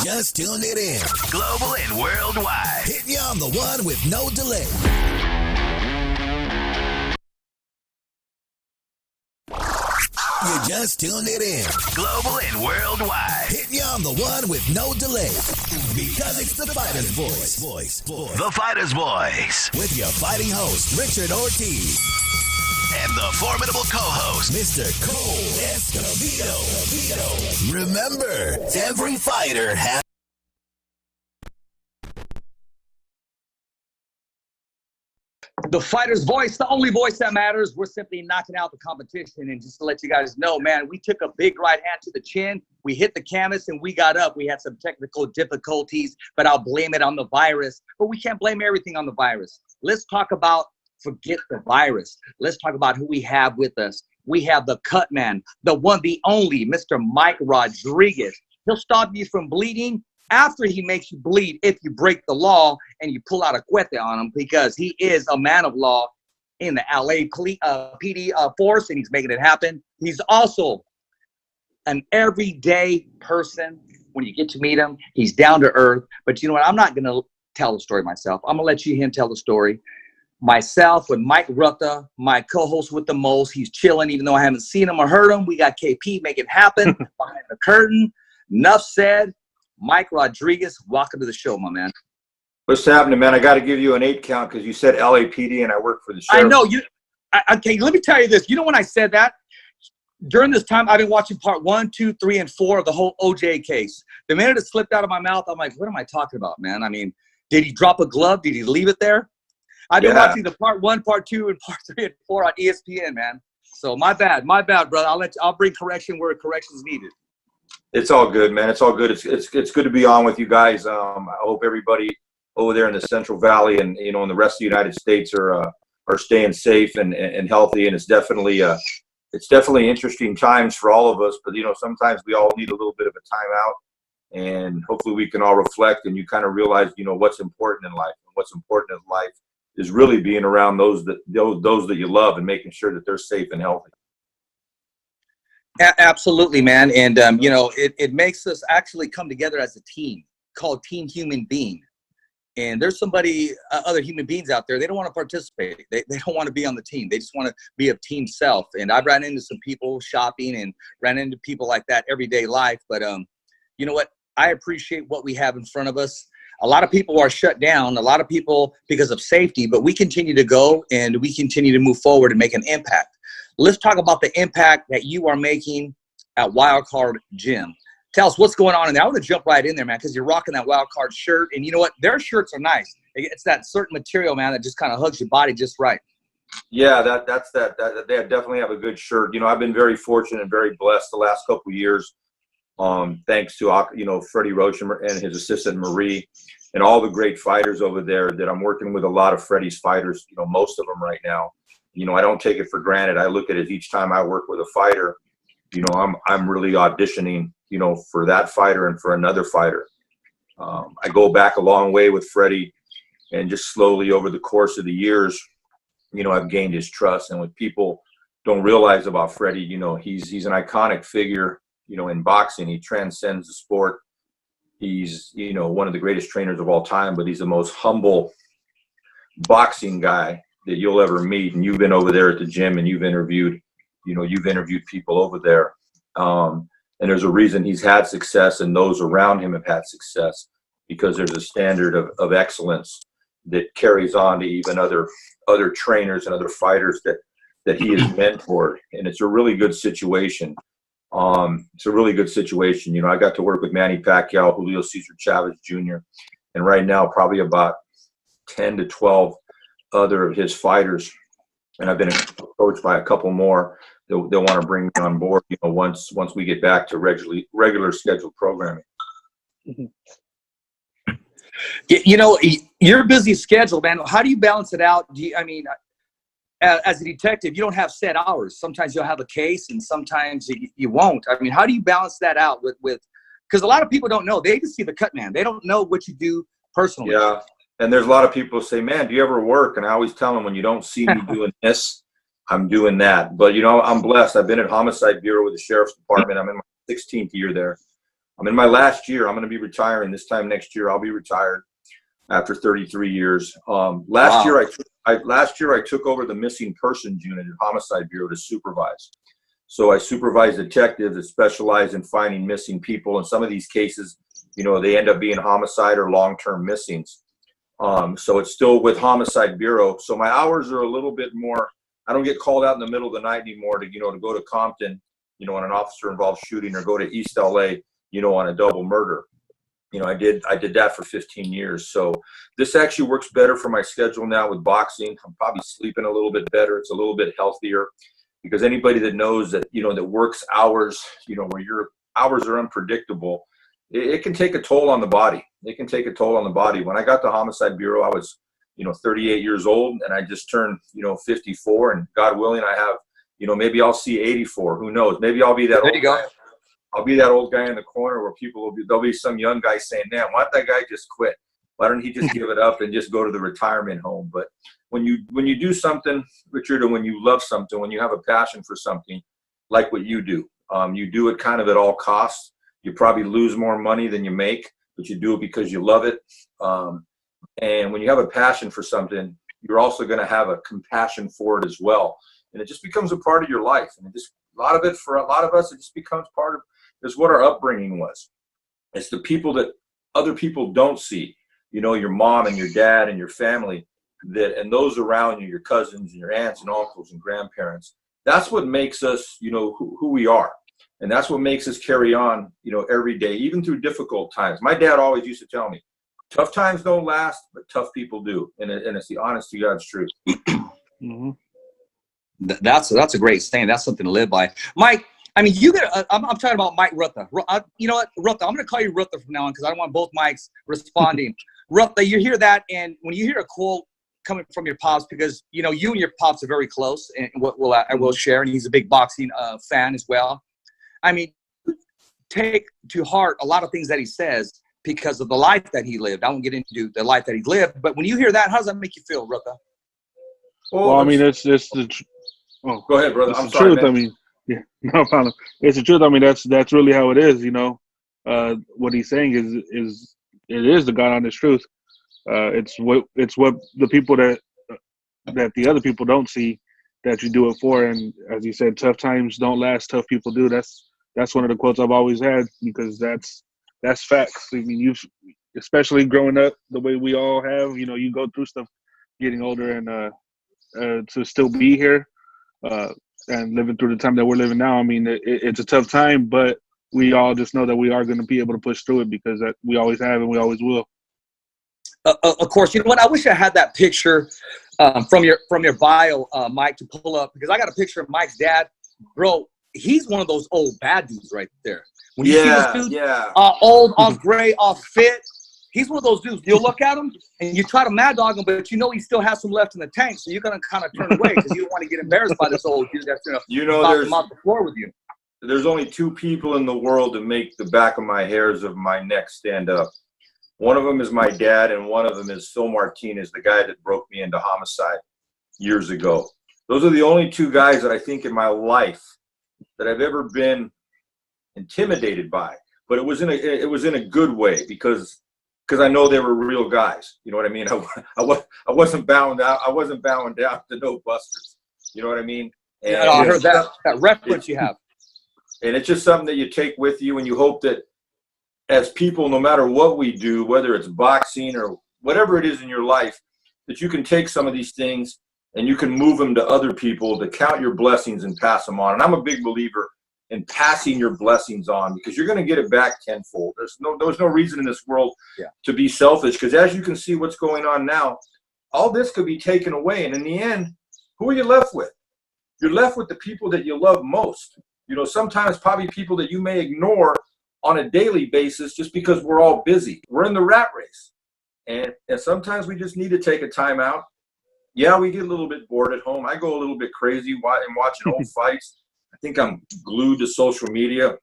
just tuned it in. Global and worldwide. Hitting you on the one with no delay. You just tuned it in. Global and worldwide. Hitting you on the one with no delay. Because it's the fighter's voice. The fighter's voice. With your fighting host, Richard Ortiz. And the formidable co-host, Mr. Cole Escovedo. Remember, every fighter has... The fighter's voice, the only voice that matters. We're simply knocking out the competition. And just to let you guys know, man, we took a big right hand to the chin. We hit the canvas and we got up. We had some technical difficulties, but I'll blame it on the virus. But we can't blame everything on the virus. Let's talk about forget the virus. Let's talk about who we have with us. We have the Cutman, the one, the only, Mr. Mike Rodriguez. He'll stop you from bleeding after he makes you bleed if you break the law and you pull out a Khetphet on him, because he is a man of law in the LA PD force, and he's making it happen. He's also an everyday person. When you get to meet him, he's down to earth. But you know what? I'm not going to tell the story myself. I'm going to let him tell the story. Myself with Mike Rutha, my co-host with the most. He's chilling, even though I haven't seen him or heard him. We got KP, make it happen behind the curtain. Enough said. Mike Rodriguez, welcome to the show, my man. What's happening, man? I got to give you an 8 count because you said LAPD and I work for the sheriff. I know you. Okay, let me tell you this. You know, when I said that, during this time, I've been watching part 1, 2, 3, and 4 of the whole OJ case. The minute it slipped out of my mouth, I'm like, what am I talking about, man? I mean, did he drop a glove? Did he leave it there? I've been watching the part 1, part 2, and part 3 and 4 on ESPN, man. So my bad, brother. I'll bring correction where correction is needed. It's all good, man. It's all good. It's good to be on with you guys. I hope everybody over there in the Central Valley and in the rest of the United States are staying safe and healthy. And it's definitely interesting times for all of us. But sometimes we all need a little bit of a timeout, and hopefully we can all reflect and you kind of realize what's important in life. And what's important in life is really being around those that you love and making sure that they're safe and healthy. Absolutely, man. And, it makes us actually come together as a team called Team Human Being. And there's other human beings out there, they don't want to participate. They don't want to be on the team. They just want to be a team self. And I've ran into some people shopping and ran into people like that everyday life. But you know what? I appreciate what we have in front of us. A lot of people are shut down, a lot of people because of safety, but we continue to go and we continue to move forward and make an impact. Let's talk about the impact that you are making at Wildcard Gym. Tell us what's going on in there. I want to jump right in there, man, because you're rocking that Wildcard shirt. And you know what? Their shirts are nice. It's that certain material, man, that just kind of hugs your body just right. Yeah, that's that. They definitely have a good shirt. I've been very fortunate and very blessed the last couple of years, thanks to Freddie Roach and his assistant Marie and all the great fighters over there that I'm working with. A lot of Freddie's fighters, most of them right now. I don't take it for granted. I look at it each time I work with a fighter. I'm really auditioning, for that fighter and for another fighter. I go back a long way with Freddie, and just slowly over the course of the years, I've gained his trust. And what people don't realize about Freddie, he's an iconic figure, in boxing. He transcends the sport. He's, one of the greatest trainers of all time, but he's the most humble boxing guy that you'll ever meet. And you've been over there at the gym and you've interviewed people over there. And there's a reason he's had success and those around him have had success, because there's a standard of excellence that carries on to even other trainers and other fighters that he has mentored. And it's a really good situation. It's a really good situation. I got to work with Manny Pacquiao, Julio Cesar Chavez Jr., and right now probably about 10 to 12 other of his fighters, and I've been approached by a couple more. They'll want to bring me on board, once we get back to regular scheduled programming. Your busy schedule, man. How do you balance it out? As a detective, you don't have set hours. Sometimes you'll have a case, and sometimes you won't. How do you balance that out with? Because a lot of people don't know. They just see the Cutman. They don't know what you do personally. Yeah. And there's a lot of people say, man, do you ever work? And I always tell them, when you don't see me doing this, I'm doing that. But, I'm blessed. I've been at Homicide Bureau with the Sheriff's Department. I'm in my 16th year there. I'm in my last year. I'm going to be retiring this time next year. I'll be retired after 33 years. Last year I took over the missing persons unit at Homicide Bureau to supervise. So I supervise detectives that specialize in finding missing people. In some of these cases, you know, they end up being homicide or long-term missings. So it's still with Homicide Bureau. So my hours are a little bit more. I don't get called out in the middle of the night anymore to, you know, to go to Compton, you know, on an officer-involved shooting, or go to East LA, you know, on a double murder. You know, I did that for 15 years. So this actually works better for my schedule now with boxing. I'm probably sleeping a little bit better. It's a little bit healthier, because anybody that knows that, you know, that works hours, you know, where your hours are unpredictable, it can take a toll on the body. It can take a toll on the body. When I got to Homicide Bureau, I was, you know, 38 years old, and I just turned, you know, 54, and God willing, I have, you know, maybe I'll see 84. Who knows? Maybe I'll be that old guy. I'll be that old guy in the corner where there'll be some young guy saying, "Man, why don't that guy just quit? Why don't he just give it up and just go to the retirement home?" But when you do something, Richard, and when you love something, when you have a passion for something, like what you do it kind of at all costs. You probably lose more money than you make, but you do it because you love it. And when you have a passion for something, you're also going to have a compassion for it as well. And it just becomes a part of your life. And for a lot of us, it just becomes part of, it's what our upbringing was. It's the people that other people don't see, you know, your mom and your dad and your family, and those around you, your cousins and your aunts and uncles and grandparents. That's what makes us, you know, who we are. And that's what makes us carry on, you know, every day, even through difficult times. My dad always used to tell me, tough times don't last, but tough people do. And it's the honest to God's truth. Mm-hmm. That's a great saying. That's something to live by. Mike, I mean, you get. I'm talking about Mike Rutha. You know what, Rutha? I'm going to call you Rutha from now on, because I don't want both Mikes responding. Rutha, you hear that, and when you hear a quote coming from your pops, because you know you and your pops are very close, and I will share, and he's a big boxing fan as well. I mean, take to heart a lot of things that he says because of the life that he lived. I won't get into the life that he lived, but when you hear that, how does that make you feel, Rutha? Well, I mean, it's the. Go ahead, brother. It's I'm the sorry, truth. man. I mean, yeah, no problem. It's the truth. I mean, that's really how it is. You know, what he's saying is it is the God honest truth. It's what the people that the other people don't see, that you do it for. And as you said, tough times don't last, tough people do. That's one of the quotes I've always had, because that's facts. I mean, especially growing up the way we all have, you know, you go through stuff getting older, and to still be here and living through the time that we're living now. I mean, it's a tough time, but we all just know that we are going to be able to push through it, because that we always have and we always will. Of course, you know what? I wish I had that picture from your bio, Mike, to pull up, because I got a picture of Mike's dad. Bro, he's one of those old bad dudes right there. When you see this dude, old, off gray, off fit, he's one of those dudes. You'll look at him and you try to mad dog him, but you know he still has some left in the tank, so you're gonna kind of turn away because you don't want to get embarrassed by this old dude that's gonna knock him off the floor with you. There's only two people in the world that make the back of my hairs of my neck stand up. One of them is my dad, and one of them is Phil Martinez, the guy that broke me into Homicide years ago. Those are the only two guys that I think in my life that I've ever been intimidated by. But it was in a good way, because I know they were real guys. You know what I mean? I wasn't bowing down. I wasn't bowing down to no busters. You know what I mean? And yeah, I heard that reference you have. And it's just something that you take with you, and you hope that as people, no matter what we do, whether it's boxing or whatever it is in your life, that you can take some of these things and you can move them to other people, to count your blessings and pass them on. And I'm a big believer in passing your blessings on, because you're going to get it back tenfold. There's no reason in this world to be selfish, because as you can see what's going on now, all this could be taken away. And in the end, who are you left with? You're left with the people that you love most. You know, sometimes probably people that you may ignore on a daily basis just because we're all busy. We're in the rat race. And sometimes we just need to take a time out. Yeah, we get a little bit bored at home. I go a little bit crazy and watching old fights. I think I'm glued to social media.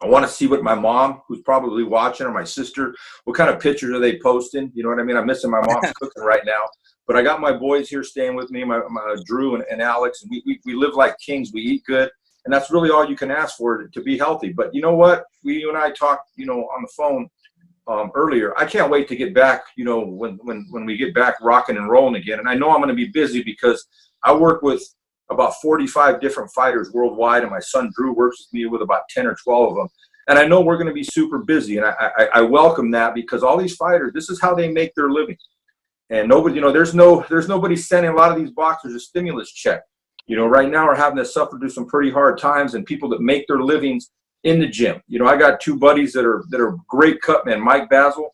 I want to see what my mom, who's probably watching, or my sister, what kind of pictures are they posting? You know what I mean? I'm missing my mom's cooking right now. But I got my boys here staying with me, my Drew and Alex, and we live like kings. We eat good. And that's really all you can ask for, to be healthy. But you know what? You and I talked, on the phone earlier. I can't wait to get back, when we get back rocking and rolling again. And I know I'm going to be busy because I work with about 45 different fighters worldwide, and my son Drew works with me with about 10 or 12 of them. And I know we're going to be super busy, and I welcome that, because all these fighters, this is how they make their living. And nobody, there's nobody sending a lot of these boxers a stimulus check. Right now we're having to suffer through some pretty hard times, and people that make their livings in the gym. I got two buddies that are great cutmen, Mike Basil,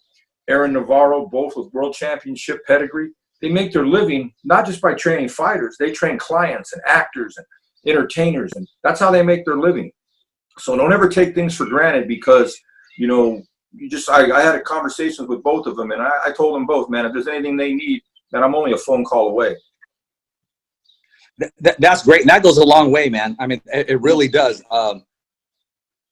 Aaron Navarro, both with world championship pedigree. They make their living not just by training fighters, they train clients and actors and entertainers, and that's how they make their living. So don't ever take things for granted, because, I had a conversation with both of them, and I told them both, man, if there's anything they need, then I'm only a phone call away. That's great. And that goes a long way, man. I mean, it really does.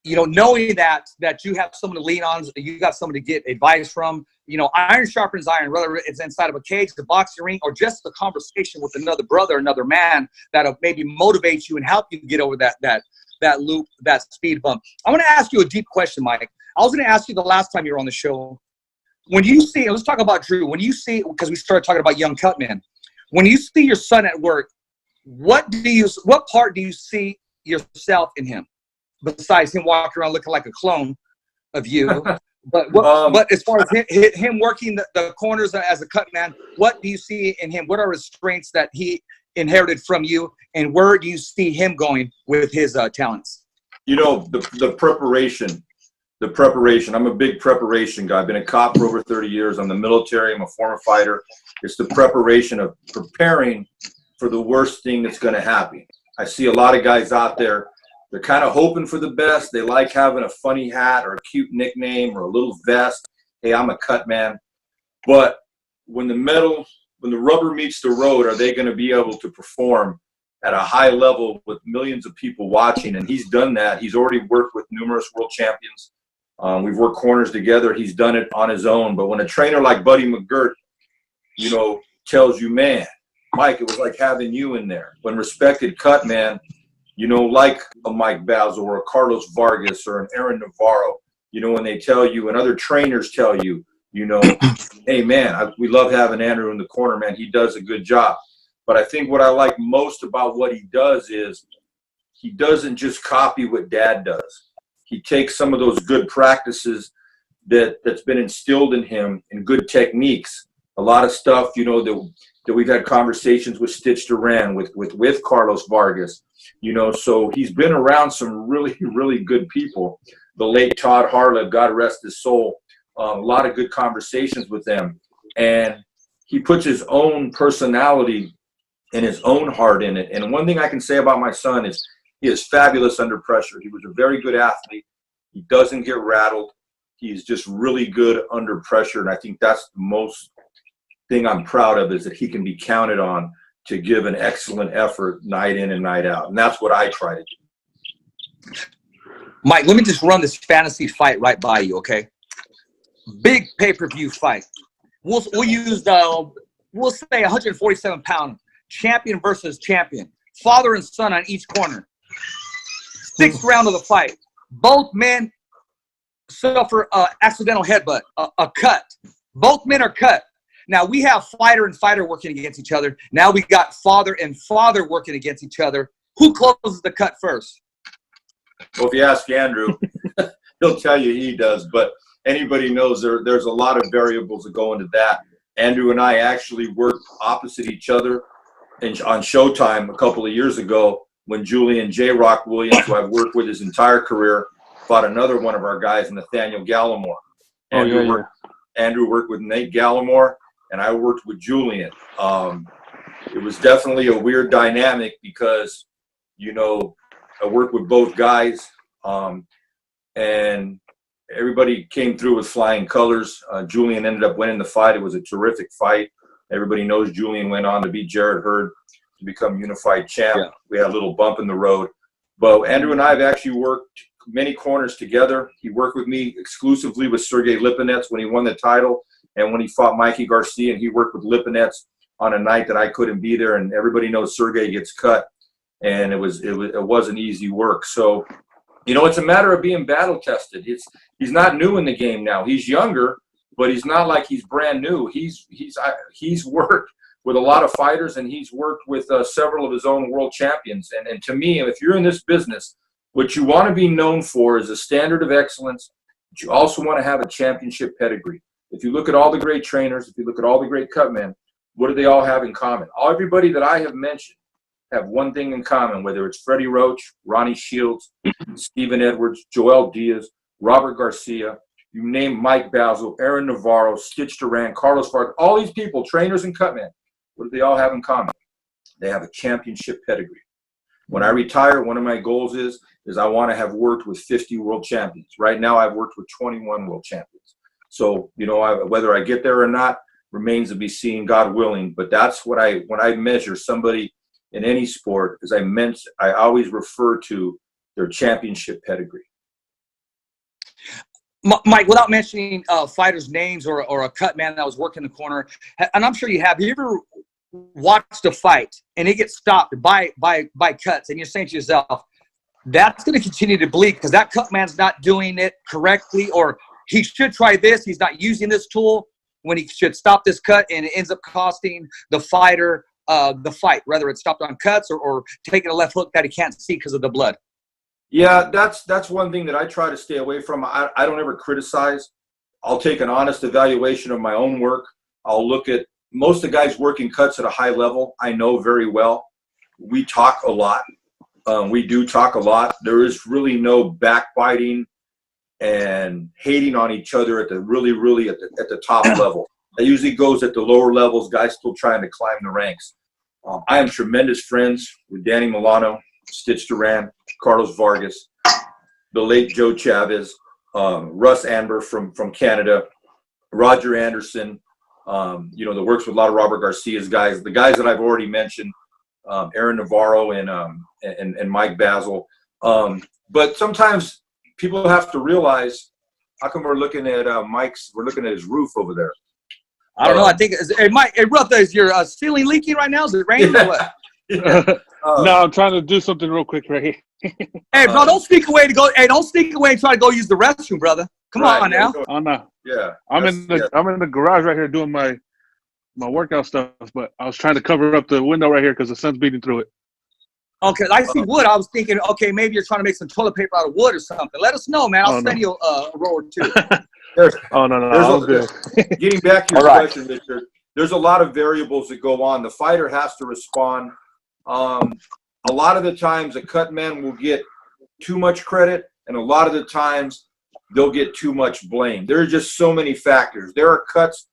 Knowing that you have someone to lean on, you got someone to get advice from, iron sharpens iron, whether it's inside of a cage, the boxing ring, or just the conversation with another brother, another man that'll maybe motivate you and help you get over that loop, that speed bump. I want to ask you a deep question, Mike. I was going to ask you the last time you were on the show. When you see, let's talk about Drew. When you see, because we started talking about young Cutman, when you see your son at work, what part do you see yourself in him, besides him walking around looking like a clone of you? But as far as him working the corners as a Cutman, what do you see in him? What are his strengths that he inherited from you, and where do you see him going with his talents? The preparation. I'm a big preparation guy. I've been a cop for over 30 years. I'm the military. I'm a former fighter. It's the preparation of preparing for the worst thing that's going to happen. I see a lot of guys out there, they're kind of hoping for the best. They like having a funny hat or a cute nickname or a little vest. Hey, I'm a cut man. But when the rubber meets the road, are they going to be able to perform at a high level with millions of people watching? And he's done that. He's already worked with numerous world champions. We've worked corners together. He's done it on his own. But when a trainer like Buddy McGirt, tells you, man, Mike, it was like having you in there. When respected cut man, like a Mike Basil or a Carlos Vargas or an Aaron Navarro, when they tell you, and other trainers tell you, hey, man, we love having Andrew in the corner, man. He does a good job. But I think what I like most about what he does is he doesn't just copy what Dad does. He takes some of those good practices that's been instilled in him, and good techniques. A lot of stuff, that we've had conversations with Stitch Duran, with Carlos Vargas, so he's been around some really, really good people. The late Todd Harleb, God rest his soul, a lot of good conversations with them. And he puts his own personality and his own heart in it. And one thing I can say about my son is he is fabulous under pressure. He was a very good athlete. He doesn't get rattled. He's just really good under pressure. And I think that's the most thing I'm proud of, is that he can be counted on to give an excellent effort night in and night out. And that's what I try to do. Mike, let me just run this fantasy fight right by you, okay? Big pay-per-view fight. We'll use we'll say 147-pound champion versus champion, father and son on each corner. 6th round of the fight. Both men suffer accidental headbutt, a cut. Both men are cut. Now we have fighter and fighter working against each other. Now we got father and father working against each other. Who closes the cut first? Well, if you ask Andrew, he'll tell you he does. But anybody knows there's a lot of variables that go into that. Andrew and I actually worked opposite each other on Showtime a couple of years ago, when Julian J. Rock Williams, who I've worked with his entire career, fought another one of our guys, Nathaniel Gallimore. Andrew worked with Nate Gallimore, and I worked with Julian. It was definitely a weird dynamic because, I worked with both guys, and everybody came through with flying colors. Julian ended up winning the fight. It was a terrific fight. Everybody knows Julian went on to beat Jared Hurd to become unified champ. Yeah. We had a little bump in the road. But Andrew and I have actually worked many corners together. He worked with me exclusively with Sergey Lipinets when he won the title, and when he fought Mikey Garcia, and he worked with Lipinets on a night that I couldn't be there. And everybody knows Sergey gets cut and it wasn't easy work. So, it's a matter of being battle tested. He's not new in the game now. He's younger, but he's not like he's brand new. He's worked with a lot of fighters, and he's worked with several of his own world champions. And to me, if you're in this business, what you want to be known for is a standard of excellence, but you also want to have a championship pedigree. If you look at all the great trainers, if you look at all the great cutmen, what do they all have in common? Everybody that I have mentioned have one thing in common, whether it's Freddie Roach, Ronnie Shields, Stephen Edwards, Joel Diaz, Robert Garcia, you name Mike Basil, Aaron Navarro, Stitch Duran, Carlos Vargas, all these people, trainers and cutmen, what do they all have in common? They have a championship pedigree. When I retire, one of my goals is I want to have worked with 50 world champions. Right now, I've worked with 21 world champions. So, whether I get there or not remains to be seen, God willing. But that's when I measure somebody in any sport, as I always refer to their championship pedigree. Mike, without mentioning fighters' names or a cut man that was working the corner, and I'm sure you have ever watched a fight and it gets stopped by cuts, and you're saying to yourself, that's going to continue to bleed because that cut man's not doing it correctly, or he should try this, he's not using this tool when he should stop this cut, and it ends up costing the fighter the fight, whether it's stopped on cuts or taking a left hook that he can't see because of the blood. Yeah, that's one thing that I try to stay away from. I don't ever criticize. I'll take an honest evaluation of my own work. I'll look at most of the guys working cuts at a high level. I know very well. We talk a lot. We do talk a lot. There is really no backbiting and hating on each other at the really at the top level. That usually goes at the lower levels, guys still trying to climb the ranks. I am tremendous friends with Danny Milano, Stitch Duran, Carlos Vargas, the late Joe Chavez, Russ Amber from Canada, Roger Anderson, that works with a lot of Robert Garcia's guys, the guys that I've already mentioned, Aaron Navarro and Mike Basil. But sometimes people have to realize, how come we're looking at we're looking at his roof over there? I don't know. I think Mike, brother, is your ceiling leaking right now? Is it raining or what? No, I'm trying to do something real quick right here. Hey, bro, don't sneak away don't sneak away and try to go use the restroom, brother. Come on now. Oh no. Yeah. I'm in the garage right here doing my workout stuff, but I was trying to cover up the window right here because the sun's beating through it. Okay, I see wood. I was thinking, okay, maybe you're trying to make some toilet paper out of wood or something. Let us know, man. I'll send you a roll or two. No. Getting back to your question, Richard, there's a lot of variables that go on. The fighter has to respond. A lot of the times, a cut man will get too much credit, and a lot of the times, they'll get too much blame. There are just so many factors. There are cuts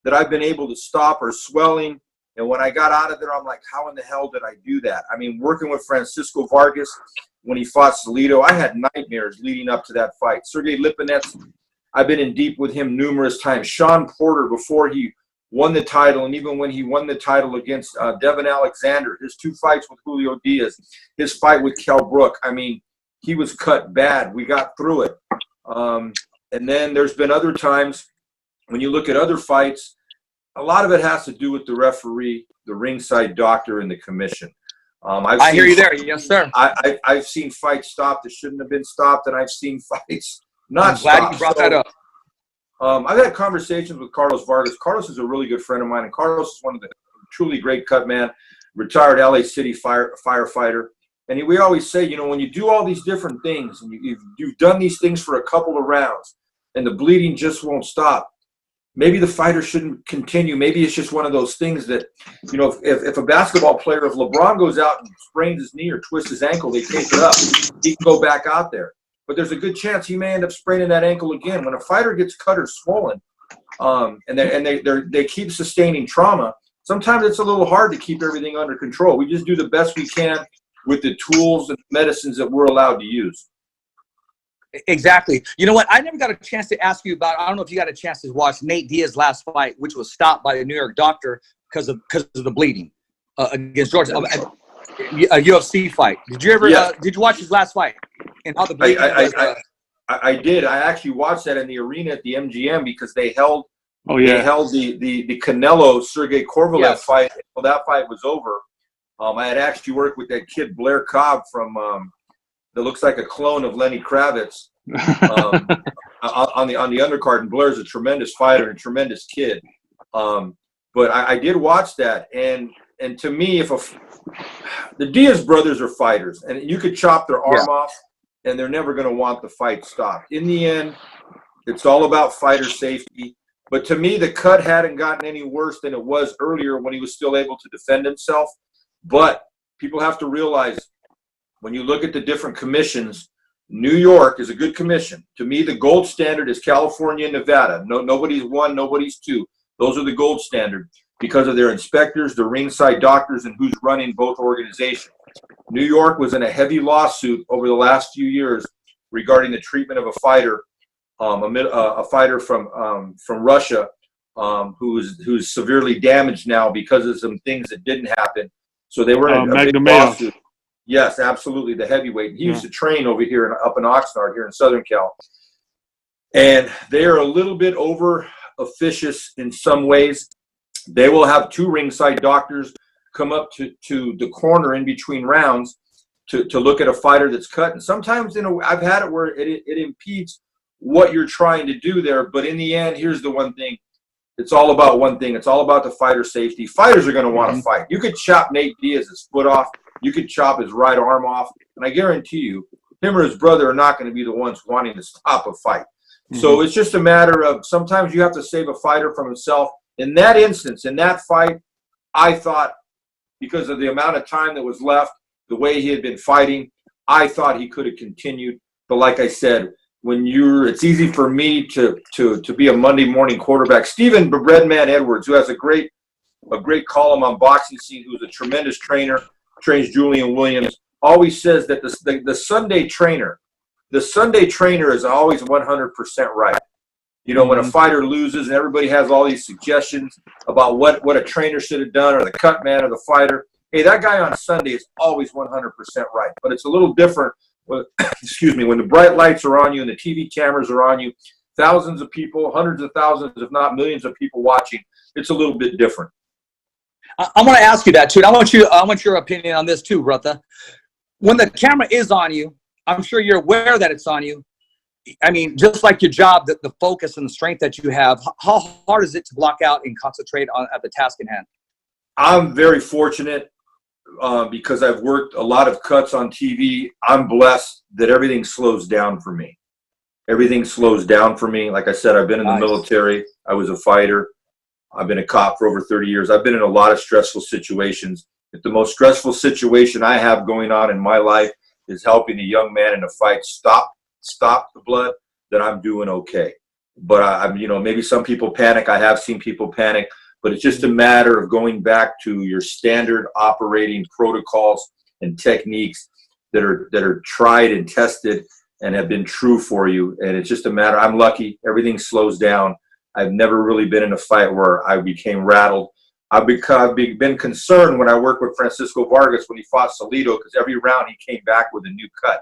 that I've been able to stop or swelling, and when I got out of there, I'm like, how in the hell did I do that? I mean, working with Francisco Vargas when he fought Salido, I had nightmares leading up to that fight. Sergey Lipinets, I've been in deep with him numerous times. Sean Porter, before he won the title, and even when he won the title against Devin Alexander, his 2 fights with Julio Diaz, his fight with Kell Brook, I mean, he was cut bad. We got through it. And then there's been other times when you look at other fights, a lot of it has to do with the referee, the ringside doctor, and the commission. I hear you there. Yes, sir. I've seen fights stopped that shouldn't have been stopped, and I've seen fights not stopped. I'm glad you brought that up. I've had conversations with Carlos Vargas. Carlos is a really good friend of mine, and Carlos is one of the truly great cut man, retired LA City firefighter. And we always say, when you do all these different things, and you've done these things for a couple of rounds, and the bleeding just won't stop, maybe the fighter shouldn't continue. Maybe it's just one of those things that, if a basketball player, if LeBron goes out and sprains his knee or twists his ankle, they tape it up. He can go back out there. But there's a good chance he may end up spraining that ankle again. When a fighter gets cut or swollen, and they keep sustaining trauma, sometimes it's a little hard to keep everything under control. We just do the best we can with the tools and medicines that we're allowed to use. Exactly. You know what? I never got a chance to ask you about, I don't know if you got a chance to watch Nate Diaz's last fight, which was stopped by the New York doctor because of the bleeding against Georgia. A UFC fight. Did you ever did you watch his last fight? And how the bleeding I did. I actually watched that in the arena at the MGM because they held the Canelo Sergey Kovalev fight until that fight was over. I had actually worked with that kid Blair Cobb from that looks like a clone of Lenny Kravitz on the undercard, and Blair's a tremendous fighter and a tremendous kid. But I did watch that, and to me, the Diaz brothers are fighters, and you could chop their arm off, and they're never going to want the fight stopped. In the end, it's all about fighter safety. But to me, the cut hadn't gotten any worse than it was earlier when he was still able to defend himself. But people have to realize, when you look at the different commissions, New York is a good commission. To me, the gold standard is California and Nevada. Nobody's one, nobody's two. Those are the gold standard because of their inspectors, the ringside doctors, and who's running both organizations. New York was in a heavy lawsuit over the last few years regarding the treatment of a fighter, a fighter from Russia, who's severely damaged now because of some things that didn't happen. So they were in a big lawsuit. Yes, absolutely, the heavyweight. He used to train over here up in Oxnard, here in Southern Cal. And they are a little bit over officious in some ways. They will have two ringside doctors come up to the corner in between rounds to look at a fighter that's cut. And sometimes, I've had it where it impedes what you're trying to do there. But in the end, here's the one thing. It's all about one thing. It's all about the fighter safety. Fighters are going to want to fight. You could chop Nate Diaz's foot off. You could chop his right arm off. And I guarantee you, him or his brother are not going to be the ones wanting to stop a fight. So it's just a matter of sometimes you have to save a fighter from himself. In that instance, in that fight, I thought because of the amount of time that was left, the way he had been fighting, I thought he could have continued. But like I said, it's easy for me to be a Monday morning quarterback. Stephen Redman Edwards, who has a great column on Boxing Scene, who's a tremendous trainer, trains Julian Williams, always says that the Sunday trainer is always 100% right. When a fighter loses and everybody has all these suggestions about what a trainer should have done or the cut man or the fighter, hey, that guy on Sunday is always 100% right. But it's a little different when the bright lights are on you and the TV cameras are on you, thousands of people, hundreds of thousands, if not millions of people watching, it's a little bit different. I'm going to ask you that, too. I want your opinion on this, too, brother. When the camera is on you, I'm sure you're aware that it's on you. I mean, just like your job, the focus and the strength that you have, how hard is it to block out and concentrate at the task in hand? I'm very fortunate because I've worked a lot of cuts on TV. I'm blessed that everything slows down for me. Everything slows down for me. Like I said, I've been in the military. I was a fighter. I've been a cop for over 30 years. I've been in a lot of stressful situations. If the most stressful situation I have going on in my life is helping a young man in a fight stop the blood, then I'm doing okay. But maybe some people panic. I have seen people panic, but it's just a matter of going back to your standard operating protocols and techniques that are tried and tested and have been true for you. And it's just a matter. I'm lucky. Everything slows down. I've never really been in a fight where I became rattled. I've been concerned when I worked with Francisco Vargas when he fought Salido, because every round he came back with a new cut.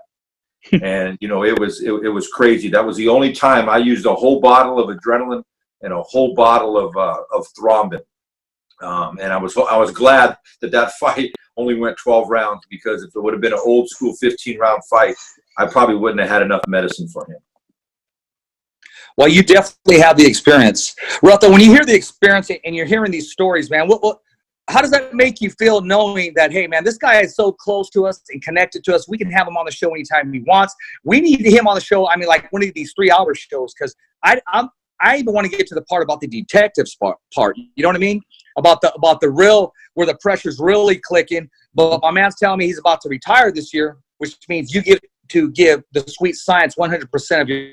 And it was crazy. That was the only time I used a whole bottle of adrenaline and a whole bottle of thrombin. And I was glad that fight only went 12 rounds, because if it would have been an old school 15-round fight, I probably wouldn't have had enough medicine for him. Well, you definitely have the experience. Rutha, when you hear the experience and you're hearing these stories, man, how does that make you feel, knowing that, hey, man, this guy is so close to us and connected to us, we can have him on the show anytime he wants. We need him on the show, I mean, like one of these 3-hour shows, because I even want to get to the part about the detectives part. You know what I mean? About the real, where the pressure's really clicking. But my man's telling me he's about to retire this year, which means you get to give the sweet science 100% of your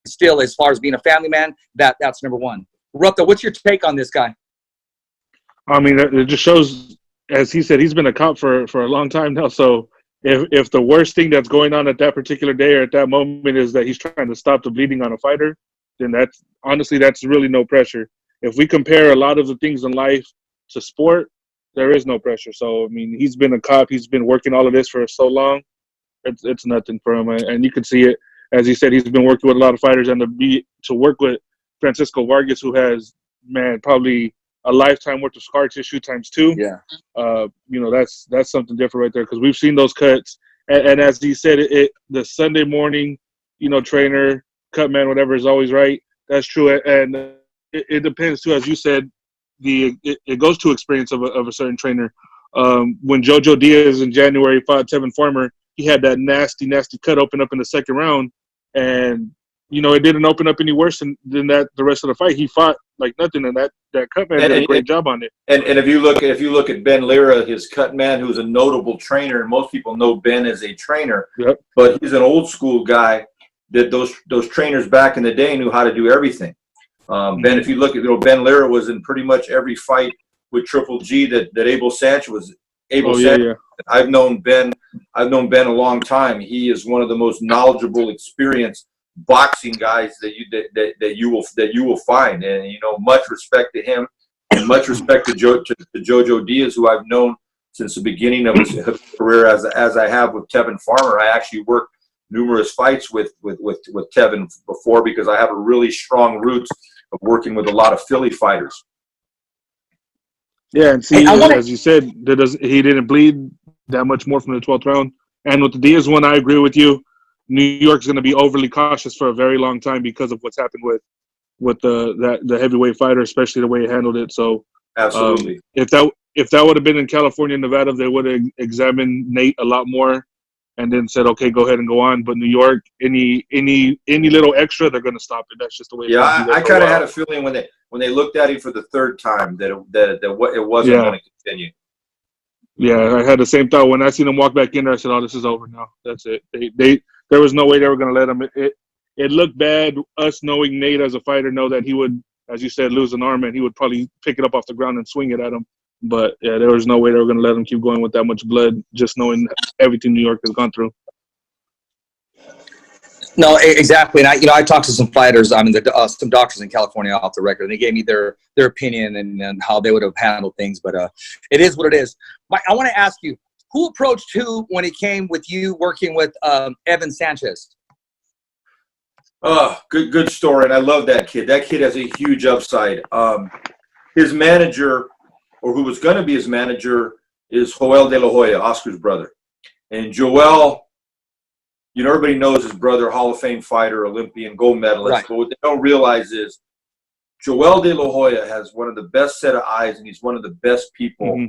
still, as far as being a family man. That's number one. Rutha, what's your take on this guy? I mean, it just shows, as he said, he's been a cop for a long time now. So if the worst thing that's going on at that particular day or at that moment is that he's trying to stop the bleeding on a fighter, then that's really no pressure. If we compare a lot of the things in life to sport, there is no pressure. So, I mean, he's been a cop. He's been working all of this for so long. It's nothing for him. And you can see it. As he said, he's been working with a lot of fighters, and to work with Francisco Vargas, who has, man, probably a lifetime worth of scar tissue times 2. Yeah. You know, that's something different right there, because we've seen those cuts. And as he said, the Sunday morning, you know, trainer, Cutman, whatever, is always right. That's true. And it depends too, as you said. It goes to experience of a certain trainer. When Jojo Diaz in January fought Tevin Farmer, he had that nasty cut open up in the second round, and you know, it didn't open up any worse than that the rest of the fight. He fought like nothing, and that Cutman did a great job on it. And if you look at Ben Lira, his Cutman, who's a notable trainer, and most people know Ben as a trainer, Yep. but he's an old school guy that those trainers back in the day knew how to do everything. Ben, if you look at, Ben Lira was in pretty much every fight with Triple G that Abel Sanchez was. Sanchez. I've known Ben a long time. He is one of the most knowledgeable, experienced boxing guys that you will find, and you know, much respect to him, and much respect to Jojo Diaz, who I've known since the beginning of his career, as I have with Tevin Farmer. I actually worked numerous fights with Tevin before, because I have a really strong roots of working with a lot of Philly fighters. Yeah, and see, as you said, he didn't bleed that much more from the 12th round. And with the Diaz one, I agree with you. New York's going to be overly cautious for a very long time because of what's happened with the heavyweight fighter, especially the way he handled it. So, absolutely, if that would have been in California and Nevada, they would have examined Nate a lot more, and then said, okay, go ahead and go on. But New York, any little extra, they're going to stop it. That's just the way. Yeah, I kind of had a feeling when they looked at him for the third time that it wasn't going to continue. Yeah, I had the same thought when I seen him walk back in there. I said, "Oh, this is over now. That's it." There was no way they were going to let him. It looked bad. Us knowing Nate as a fighter, know that he would, as you said, lose an arm, and he would probably pick it up off the ground and swing it at him. But yeah, there was no way they were going to let him keep going with that much blood, just knowing everything New York has gone through. No, exactly. And I talked to some fighters, some doctors in California off the record, and they gave me their opinion and how they would have handled things. But it is what it is. Mike, I want to ask you, who approached who when it came with you working with Evan Sanchez? Oh, good story. And I love that kid. That kid has a huge upside. His manager, or who was going to be his manager, is Joel De La Hoya, Oscar's brother. And Joel, you know, everybody knows his brother, Hall of Fame fighter, Olympian, gold medalist. Right. But what they don't realize is Joel De La Hoya has one of the best set of eyes, and he's one of the best people,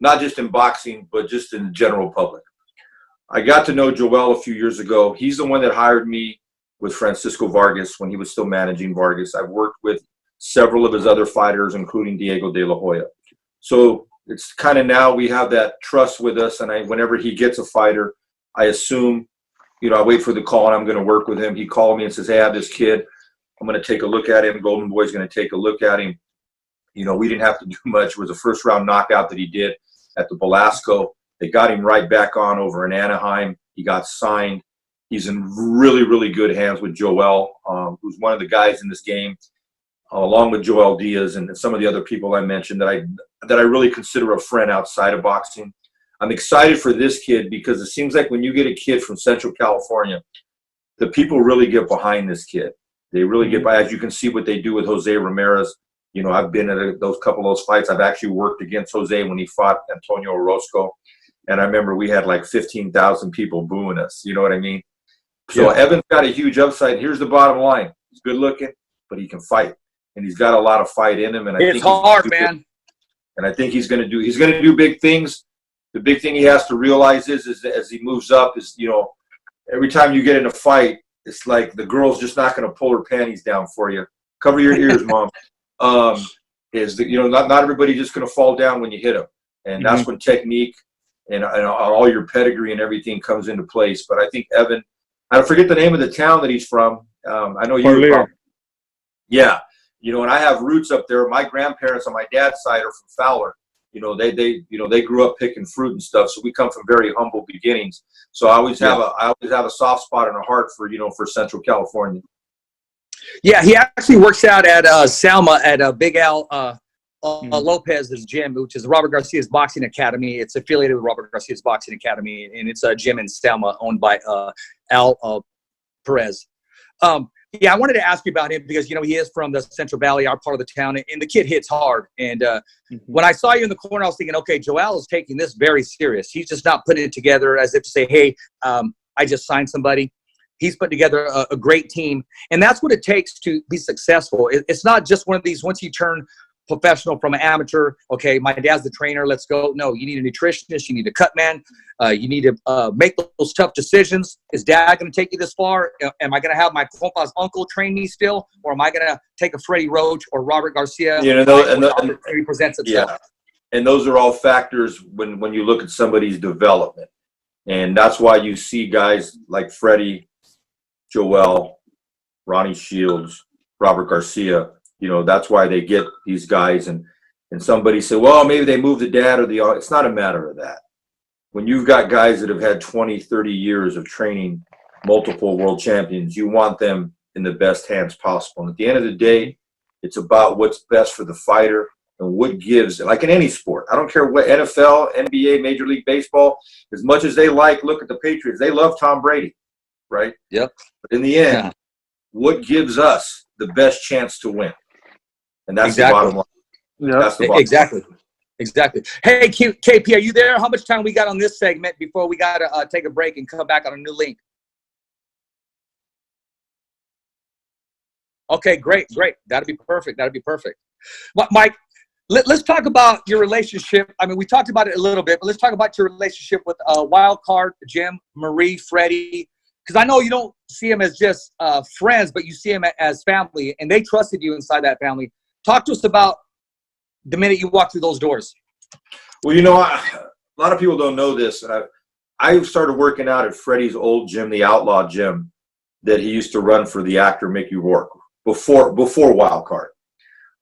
not just in boxing, but just in the general public. I got to know Joel a few years ago. He's the one that hired me with Francisco Vargas when he was still managing Vargas. I've worked with several of his other fighters, including Diego De La Hoya. So it's kind of now we have that trust with us, and whenever he gets a fighter, I assume, you know, I wait for the call and I'm going to work with him. He called me and says, hey, I have this kid. I'm going to take a look at him. Golden Boy's going to take a look at him. You know, we didn't have to do much. It was a first-round knockout that he did at the Belasco. They got him right back on over in Anaheim. He got signed. He's in really, really good hands with Joel, who's one of the guys in this game, along with Joel Diaz and some of the other people I mentioned that I really consider a friend outside of boxing. I'm excited for this kid because it seems like when you get a kid from Central California, the people really get behind this kid. They really get by, as you can see what they do with Jose Ramirez. You know, I've been at those couple of those fights. I've actually worked against Jose when he fought Antonio Orozco. And I remember we had like 15,000 people booing us. You know what I mean? So Evan's got a huge upside. Here's the bottom line. He's good looking, but he can fight. And he's got a lot of fight in him. And it's hard, man. And I think he's going to do big things. The big thing he has to realize is as he moves up is, you know, every time you get in a fight, it's like the girl's just not going to pull her panties down for you. Cover your ears, Mom. You know, not everybody just going to fall down when you hit them. And that's when technique and all your pedigree and everything comes into place. But I think Evan, I forget the name of the town that he's from. I know you're from. Yeah. You know, and I have roots up there. My grandparents on my dad's side are from Fowler. You know, they grew up picking fruit and stuff. So we come from very humble beginnings. So I always have a soft spot in our heart for, you know, for Central California. Yeah, he actually works out at Salma at Big Al Lopez's gym, which is Robert Garcia's Boxing Academy. It's affiliated with Robert Garcia's Boxing Academy, and it's a gym in Salma owned by Al Perez. Yeah, I wanted to ask you about him because, you know, he is from the Central Valley, our part of the town, and the kid hits hard. And when I saw you in the corner, I was thinking, okay, Joel is taking this very serious. He's just not putting it together as if to say, hey, I just signed somebody. He's put together a great team. And that's what it takes to be successful. It's not just one of these, once you turn professional from an amateur, okay, my dad's the trainer, let's go. No, you need a nutritionist, you need a cutman, you need to make those tough decisions. Is dad going to take you this far? Am I going to have my compa's uncle train me still? Or am I going to take a Freddie Roach or Robert Garcia? You know, and he presents itself. Yeah. And those are all factors when you look at somebody's development. And that's why you see guys like Freddie, Joel, Ronnie Shields, Robert Garcia. You know, that's why they get these guys. And somebody said, well, maybe they moved the dad or the – it's not a matter of that. When you've got guys that have had 20, 30 years of training multiple world champions, you want them in the best hands possible. And at the end of the day, it's about what's best for the fighter and what gives – like in any sport. I don't care what – NFL, NBA, Major League Baseball, as much as they look at the Patriots, they love Tom Brady, right? Yep. But in the end, what gives us the best chance to win? And that's exactly. the bottom line. Yeah. That's the bottom exactly. line. Exactly. Hey, KP, are you there? How much time we got on this segment before we got to take a break and come back on a new link? Okay, great. That'd be perfect. Mike, let's talk about your relationship. I mean, we talked about it a little bit, but let's talk about your relationship with Wild Card, Jim, Marie, Freddie. Because I know you don't see them as just friends, but you see them as family, and they trusted you inside that family. Talk to us about the minute you walk through those doors. Well, you know, a lot of people don't know this. I started working out at Freddie's old gym, the Outlaw Gym, that he used to run for the actor Mickey Rourke before Wild Card.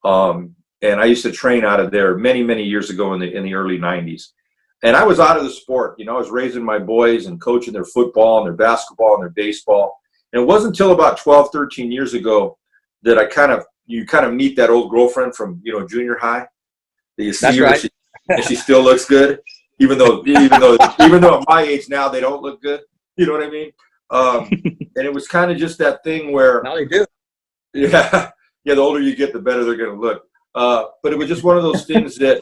And I used to train out of there many, many years ago in the early 90s. And I was out of the sport. You know, I was raising my boys and coaching their football and their basketball and their baseball. And it wasn't until about 12, 13 years ago that you kind of meet that old girlfriend from, you know, junior high. That you see That's her right. and she still looks good, even though at my age now they don't look good. You know what I mean? And it was kind of just that thing where Now they do. Yeah. The older you get, the better they're going to look. But it was just one of those things that,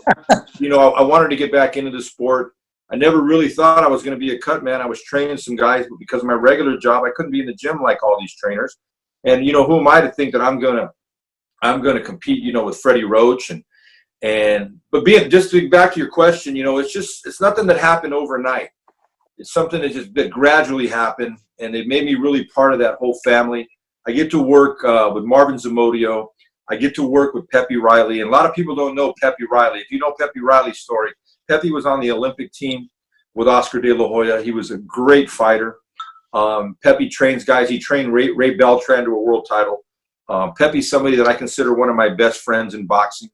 you know, I wanted to get back into the sport. I never really thought I was going to be a cut man. I was training some guys, but because of my regular job, I couldn't be in the gym like all these trainers. And, you know, who am I to think that I'm going to compete, you know, with Freddie Roach but just to get back to your question, you know, it's nothing that happened overnight. It's something that gradually happened, and it made me really part of that whole family. I get to work with Marvin Zamudio. I get to work with Pepe Riley, and a lot of people don't know Pepe Riley. If you know Pepe Riley's story, Pepe was on the Olympic team with Oscar de la Hoya. He was a great fighter. Pepe trains guys. He trained Ray Beltran to a world title. Pepe's somebody that I consider one of my best friends in boxing.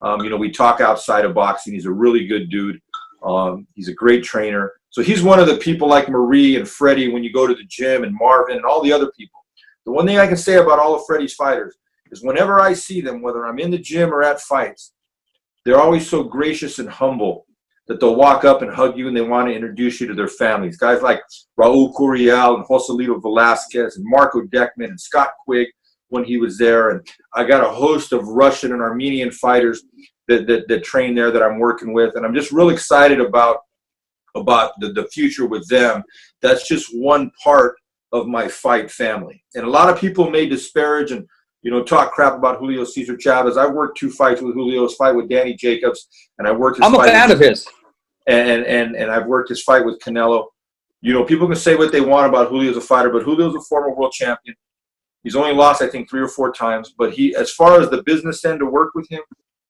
You know, we talk outside of boxing. He's a really good dude. He's a great trainer. So he's one of the people like Marie and Freddie when you go to the gym, and Marvin and all the other people. The one thing I can say about all of Freddie's fighters is whenever I see them, whether I'm in the gym or at fights, they're always so gracious and humble that they'll walk up and hug you and they want to introduce you to their families. Guys like Raul Curiel and Joselito Velasquez and Marco Deckman and Scott Quigg when he was there. And I got a host of Russian and Armenian fighters that train there that I'm working with. And I'm just real excited about the future with them. That's just one part of my fight family. And a lot of people may disparage and, you know, talk crap about Julio Cesar Chavez. I worked 2 fights with Julio's fight with Danny Jacobs, and I worked his I'm a fan of his. And I've worked his fight with Canelo. You know, people can say what they want about Julio as a fighter, but Julio's a former world champion. He's only lost, I think, 3 or 4 times. But he, as far as the business end to work with him,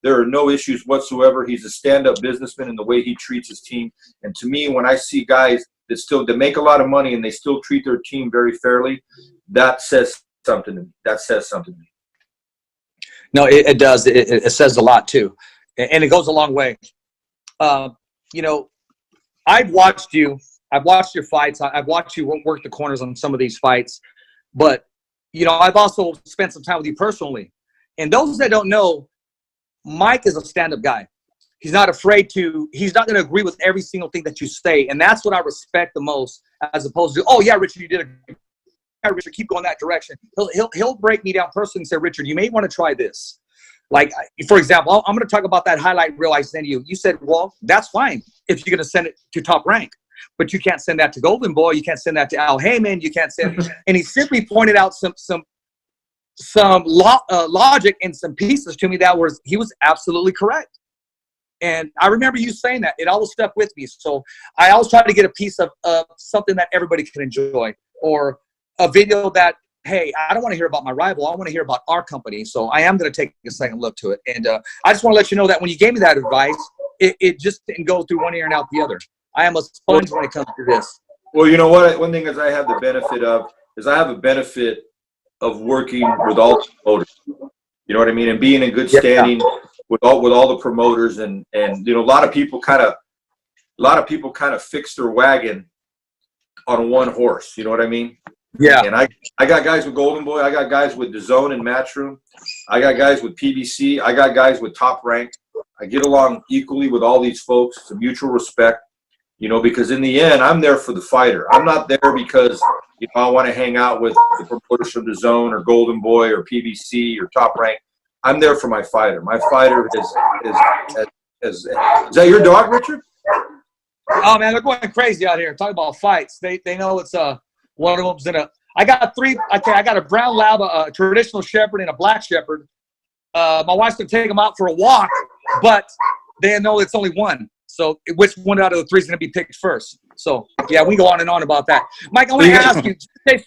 there are no issues whatsoever. He's a stand-up businessman in the way he treats his team. And to me, when I see guys that make a lot of money and they still treat their team very fairly, that says something to me. No, it does. It says a lot too, and it goes a long way. You know, I've watched you. I've watched your fights. I've watched you work the corners on some of these fights. But, you know, I've also spent some time with you personally. And those that don't know, Mike is a stand-up guy. He's not afraid to – he's not going to agree with every single thing that you say. And that's what I respect the most, as opposed to, oh, yeah, Richard, you did a Richard, keep going that direction. He'll break me down personally and say, Richard, you may want to try this. Like, for example, I'm going to talk about that highlight reel I sent you. You said, well, that's fine if you're going to send it to Top Rank, but you can't send that to Golden Boy. You can't send that to Al Heyman. You can't send. And he simply pointed out some logic and some pieces to me that he was absolutely correct. And I remember you saying that. It always stuck with me. So I always try to get a piece of something that everybody can enjoy, or a video that, hey, I don't want to hear about my rival. I want to hear about our company. So I am going to take a second look to it. And I just want to let you know that when you gave me that advice, it just didn't go through one ear and out the other. I am a sponge when it comes to this. Well, you know what? One thing is I have the benefit of working with all the promoters. You know what I mean? And being in good standing with all the promoters, and you know, a lot of people kind of fix their wagon on one horse. You know what I mean? Yeah. And I got guys with Golden Boy. I got guys with DAZN and Matchroom. I got guys with PBC. I got guys with Top Rank. I get along equally with all these folks. It's a mutual respect, you know, because in the end, I'm there for the fighter. I'm not there because, you know, I want to hang out with the promoters from DAZN or Golden Boy or PBC or Top Rank. I'm there for my fighter. My fighter is that your dog, Richard? Oh man, they're going crazy out here. Talking about fights. They know it's one of them's in a. I got three. Okay, I got a brown lab, a traditional shepherd, and a black shepherd. My wife's gonna take them out for a walk, but they know it's only one. So which one out of the three is gonna be picked first? So yeah, we go on and on about that. Mike, I want to ask you, just in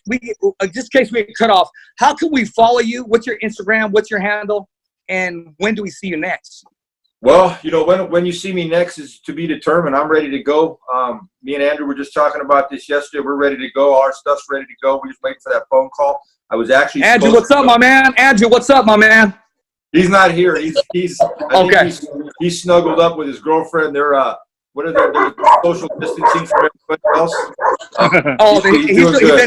case we get cut off, how can we follow you? What's your Instagram? What's your handle? And when do we see you next? Well, you know, when you see me next is to be determined. I'm ready to go. Me and Andrew were just talking about this yesterday. We're ready to go. Our stuff's ready to go. We're just waiting for that phone call. I was actually Andrew, what's up, my man? Andrew, what's up, my man? He's not here. He's snuggled up with his girlfriend. They're what are their social distancing from everybody else?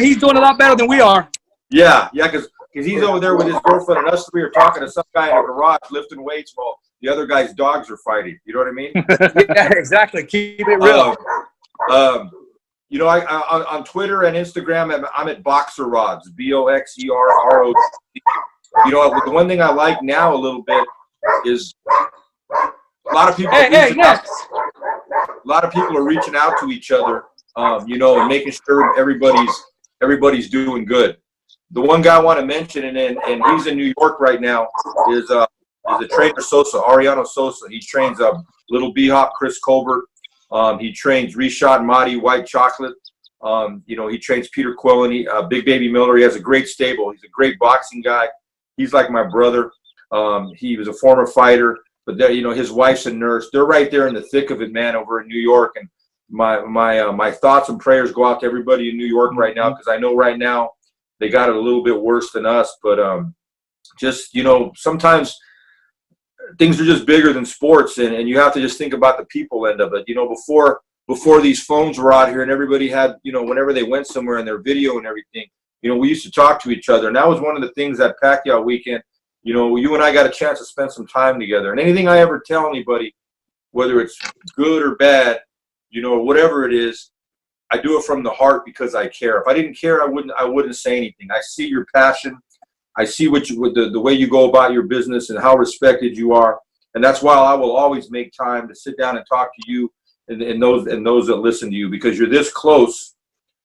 He's doing a lot better than we are. Yeah, because he's over there with his girlfriend, and us three are talking to some guy in a garage lifting weights while the other guy's dogs are fighting. You know what I mean? Yeah, exactly. Keep it real. You know, I on Twitter and Instagram, I'm at Boxer Rods, BOXERROD. You know, the one thing I like now a little bit is a lot of people. A lot of people are reaching out to each other, you know, and making sure everybody's doing good. The one guy I want to mention, and he's in New York right now, is a trainer, Sosa, Ariano Sosa. He trains Little B-Hop, Chris Colbert. He trains Rishad Mahdi, White Chocolate. You know, he trains Peter Quillen, Big Baby Miller. He has a great stable. He's a great boxing guy. He's like my brother. He was a former fighter, but you know, his wife's a nurse. They're right there in the thick of it, man, over in New York. And my thoughts and prayers go out to everybody in New York right now, because I know right now they got it a little bit worse than us. But just, you know, sometimes things are just bigger than sports, and you have to just think about the people end of it. You know, before these phones were out here and everybody had, you know, whenever they went somewhere and their video and everything, you know, we used to talk to each other. And that was one of the things that Pacquiao weekend, you know, you and I got a chance to spend some time together. And anything I ever tell anybody, whether it's good or bad, you know, or whatever it is, I do it from the heart because I care. If I didn't care, I wouldn't say anything. I see your passion. I see the way you go about your business and how respected you are. And that's why I will always make time to sit down and talk to you and those that listen to you, because you're this close.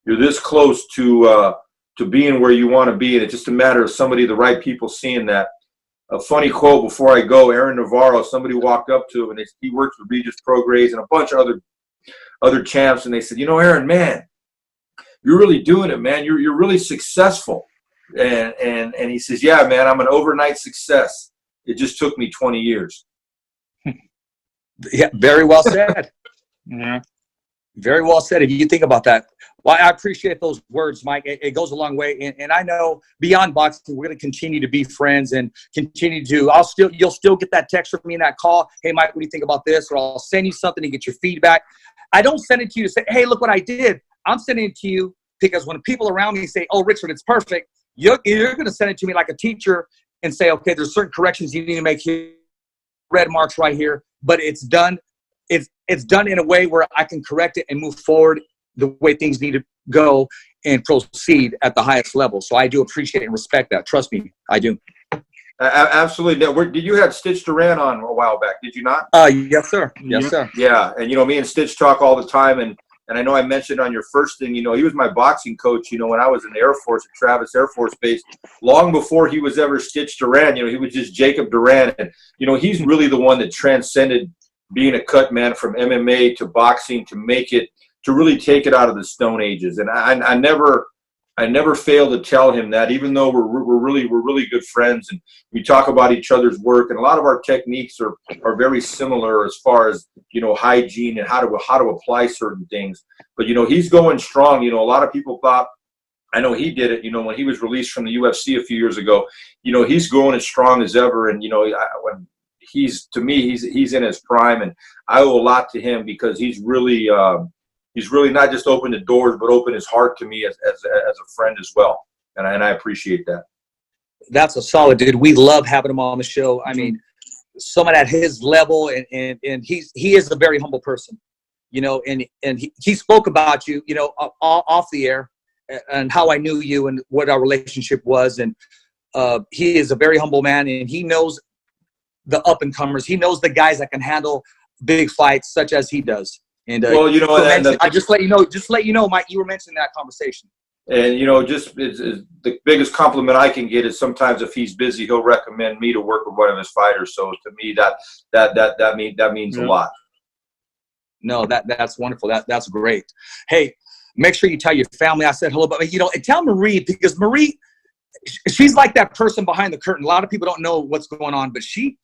You're this close to being where you want to be. And it's just a matter of the right people seeing that. A funny quote before I go, Aaron Navarro, somebody walked up to him, and he works with Regis Prograis and a bunch of other champs, and they said, you know, Aaron, man, you're really doing it, man. You're really successful. And he says, yeah, man, I'm an overnight success. It just took me 20 years. Yeah, very well said. Yeah. Very well said. If you think about that. Well, I appreciate those words, Mike. It goes a long way. And I know beyond boxing, we're going to continue to be friends and continue to you'll still get that text from me and that call. Hey, Mike, what do you think about this? Or I'll send you something to get your feedback. I don't send it to you to say, hey, look what I did. I'm sending it to you because when people around me say, oh, Richard, it's perfect, you're going to send it to me like a teacher and say, okay, there's certain corrections you need to make here, red marks right here, but it's done. It's done in a way where I can correct it and move forward the way things need to go. and proceed at the highest level. So I do appreciate and respect that. Trust me, I do. Absolutely. Now, did you have Stitch Duran on a while back? Did you not? Yes, sir. Yes, sir. Yeah, and me and Stitch talk all the time, and I know I mentioned on your first thing, he was my boxing coach, when I was in the Air Force at Travis Air Force Base, long before he was ever Stitch Duran. He was just Jacob Duran, and he's really the one that transcended being a cut man from MMA to boxing to really take it out of the Stone Ages. And I never failed to tell him that, even though we're really good friends and we talk about each other's work, and a lot of our techniques are very similar as far as hygiene and how to apply certain things. But he's going strong. A lot of people thought, I know he did it. When he was released from the UFC a few years ago, he's going as strong as ever. And when he's in his prime, and I owe a lot to him because he's really not just opened the doors, but opened his heart to me as a friend as well. And I appreciate that. That's a solid dude. We love having him on the show. I mean, someone at his level, and he is a very humble person, and he spoke about you, off the air, and how I knew you and what our relationship was. And he is a very humble man, and he knows the up and comers. He knows the guys that can handle big fights such as he does. And I just let you know, Mike, you were mentioning that conversation. And just the biggest compliment I can get is sometimes if he's busy, he'll recommend me to work with one of his fighters. So to me, that means a lot. No, that's wonderful. That's great. Hey, make sure you tell your family I said hello, but and tell Marie, because Marie, she's like that person behind the curtain. A lot of people don't know what's going on, but she's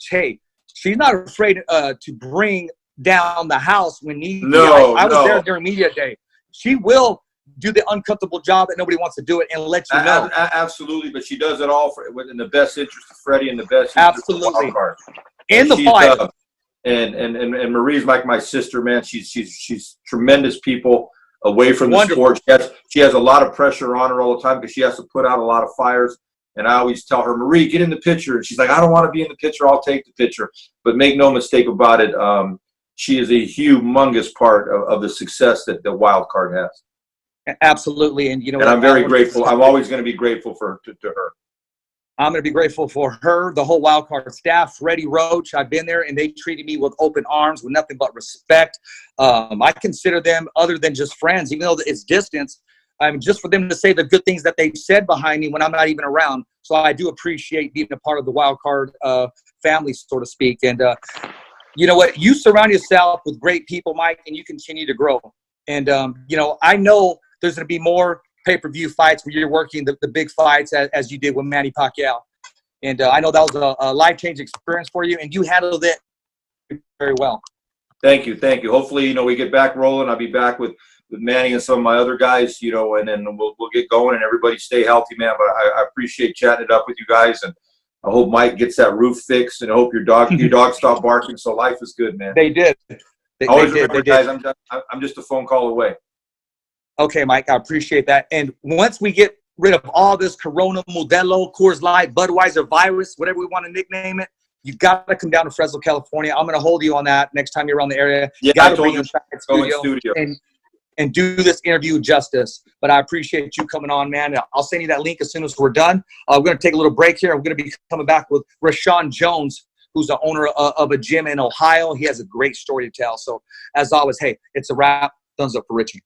not afraid to bring down the house when needed. I was there during media day. She will do the uncomfortable job that nobody wants to do it and let you know. Absolutely, but she does it all in the best interest of Freddie and the best interest of Wildcard. In the fight. And Marie's like my sister, man. She's tremendous people away from the sport. She has a lot of pressure on her all the time because she has to put out a lot of fires. And I always tell her, Marie, get in the picture. And she's like, I don't want to be in the picture. I'll take the picture. But make no mistake about it, she is a humongous part of the success that the Wildcard has. Absolutely. And and I'm very grateful. I'm always going to be grateful to her. I'm going to be grateful for her, the whole Wildcard staff, Freddie Roach. I've been there, and they treated me with open arms, with nothing but respect. I consider them, other than just friends, even though it's distance, just for them to say the good things that they've said behind me when I'm not even around. So I do appreciate being a part of the Wildcard family, so to speak. And you know what? You surround yourself with great people, Mike, and you continue to grow. And, I know there's going to be more pay-per-view fights where you're working the big fights as you did with Manny Pacquiao. And I know that was a life-changing experience for you, and you handled it very well. Thank you. Hopefully, we get back rolling. I'll be back with Manny and some of my other guys, and then we'll get going, and everybody stay healthy, man. But I appreciate chatting it up with you guys, and I hope Mike gets that roof fixed, and I hope your dog stopped barking. So life is good, man. They did. Remember, guys, I'm just a phone call away. Okay, Mike, I appreciate that. And once we get rid of all this Corona, Modelo, Coors Light, Budweiser virus, whatever we want to nickname it, you got to come down to Fresno, California. I'm going to hold you on that next time you're around the area. Yeah, you got to bring in studio. And do this interview justice. But I appreciate you coming on, man. I'll send you that link as soon as we're done. We're going to take a little break here. We're going to be coming back with ROSHAWN Jones, who's the owner of a gym in Ohio. He has a great story to tell. So, as always, hey, it's a wrap. Thumbs up for Richie.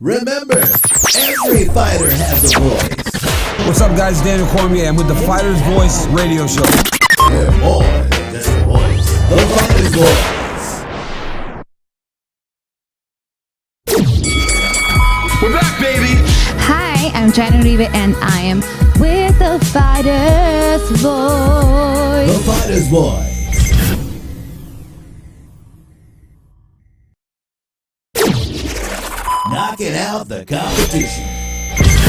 Remember, every fighter has a voice. What's up, guys? Daniel Cormier. I'm with the Fighter's Voice radio show. They're more than just a voice. The Fighter's Voice. We're back, baby. Hi, I'm Janet Uribe, and I am with the The Fighters Voice. Knocking out the competition.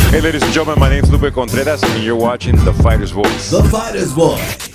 Hey, ladies and gentlemen, my name is Lupe Contreras, and you're watching The Fighter's Voice. The Fighters Voice.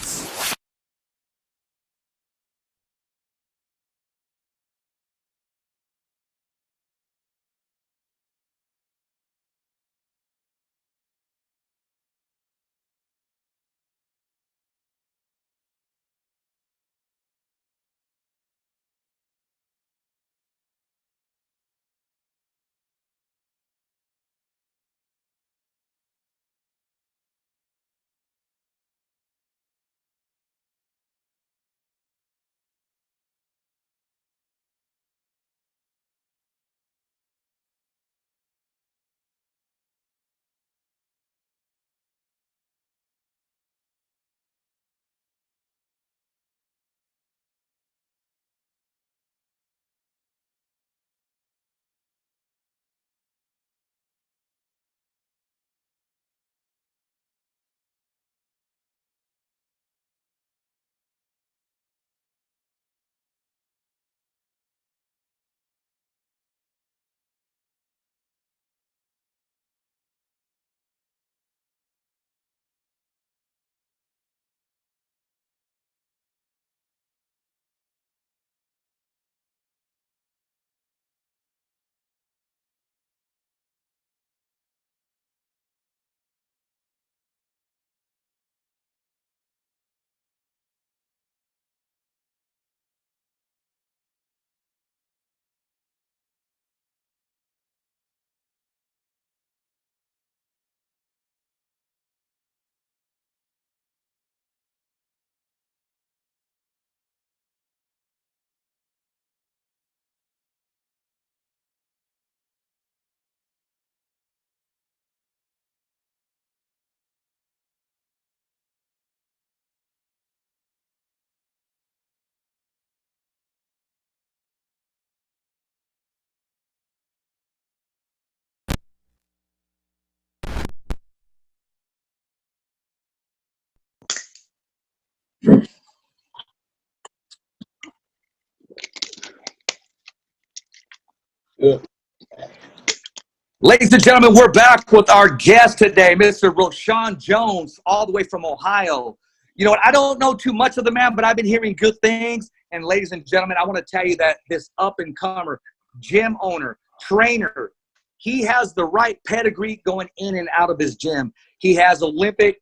Ladies and gentlemen, we're back with our guest today, Mr. ROSHAWN Jones, all the way from Ohio. You know what? I don't know too much of the man, but I've been hearing good things. And ladies and gentlemen, I want to tell you that this up-and-comer, gym owner, trainer, he has the right pedigree going in and out of his gym. He has Olympic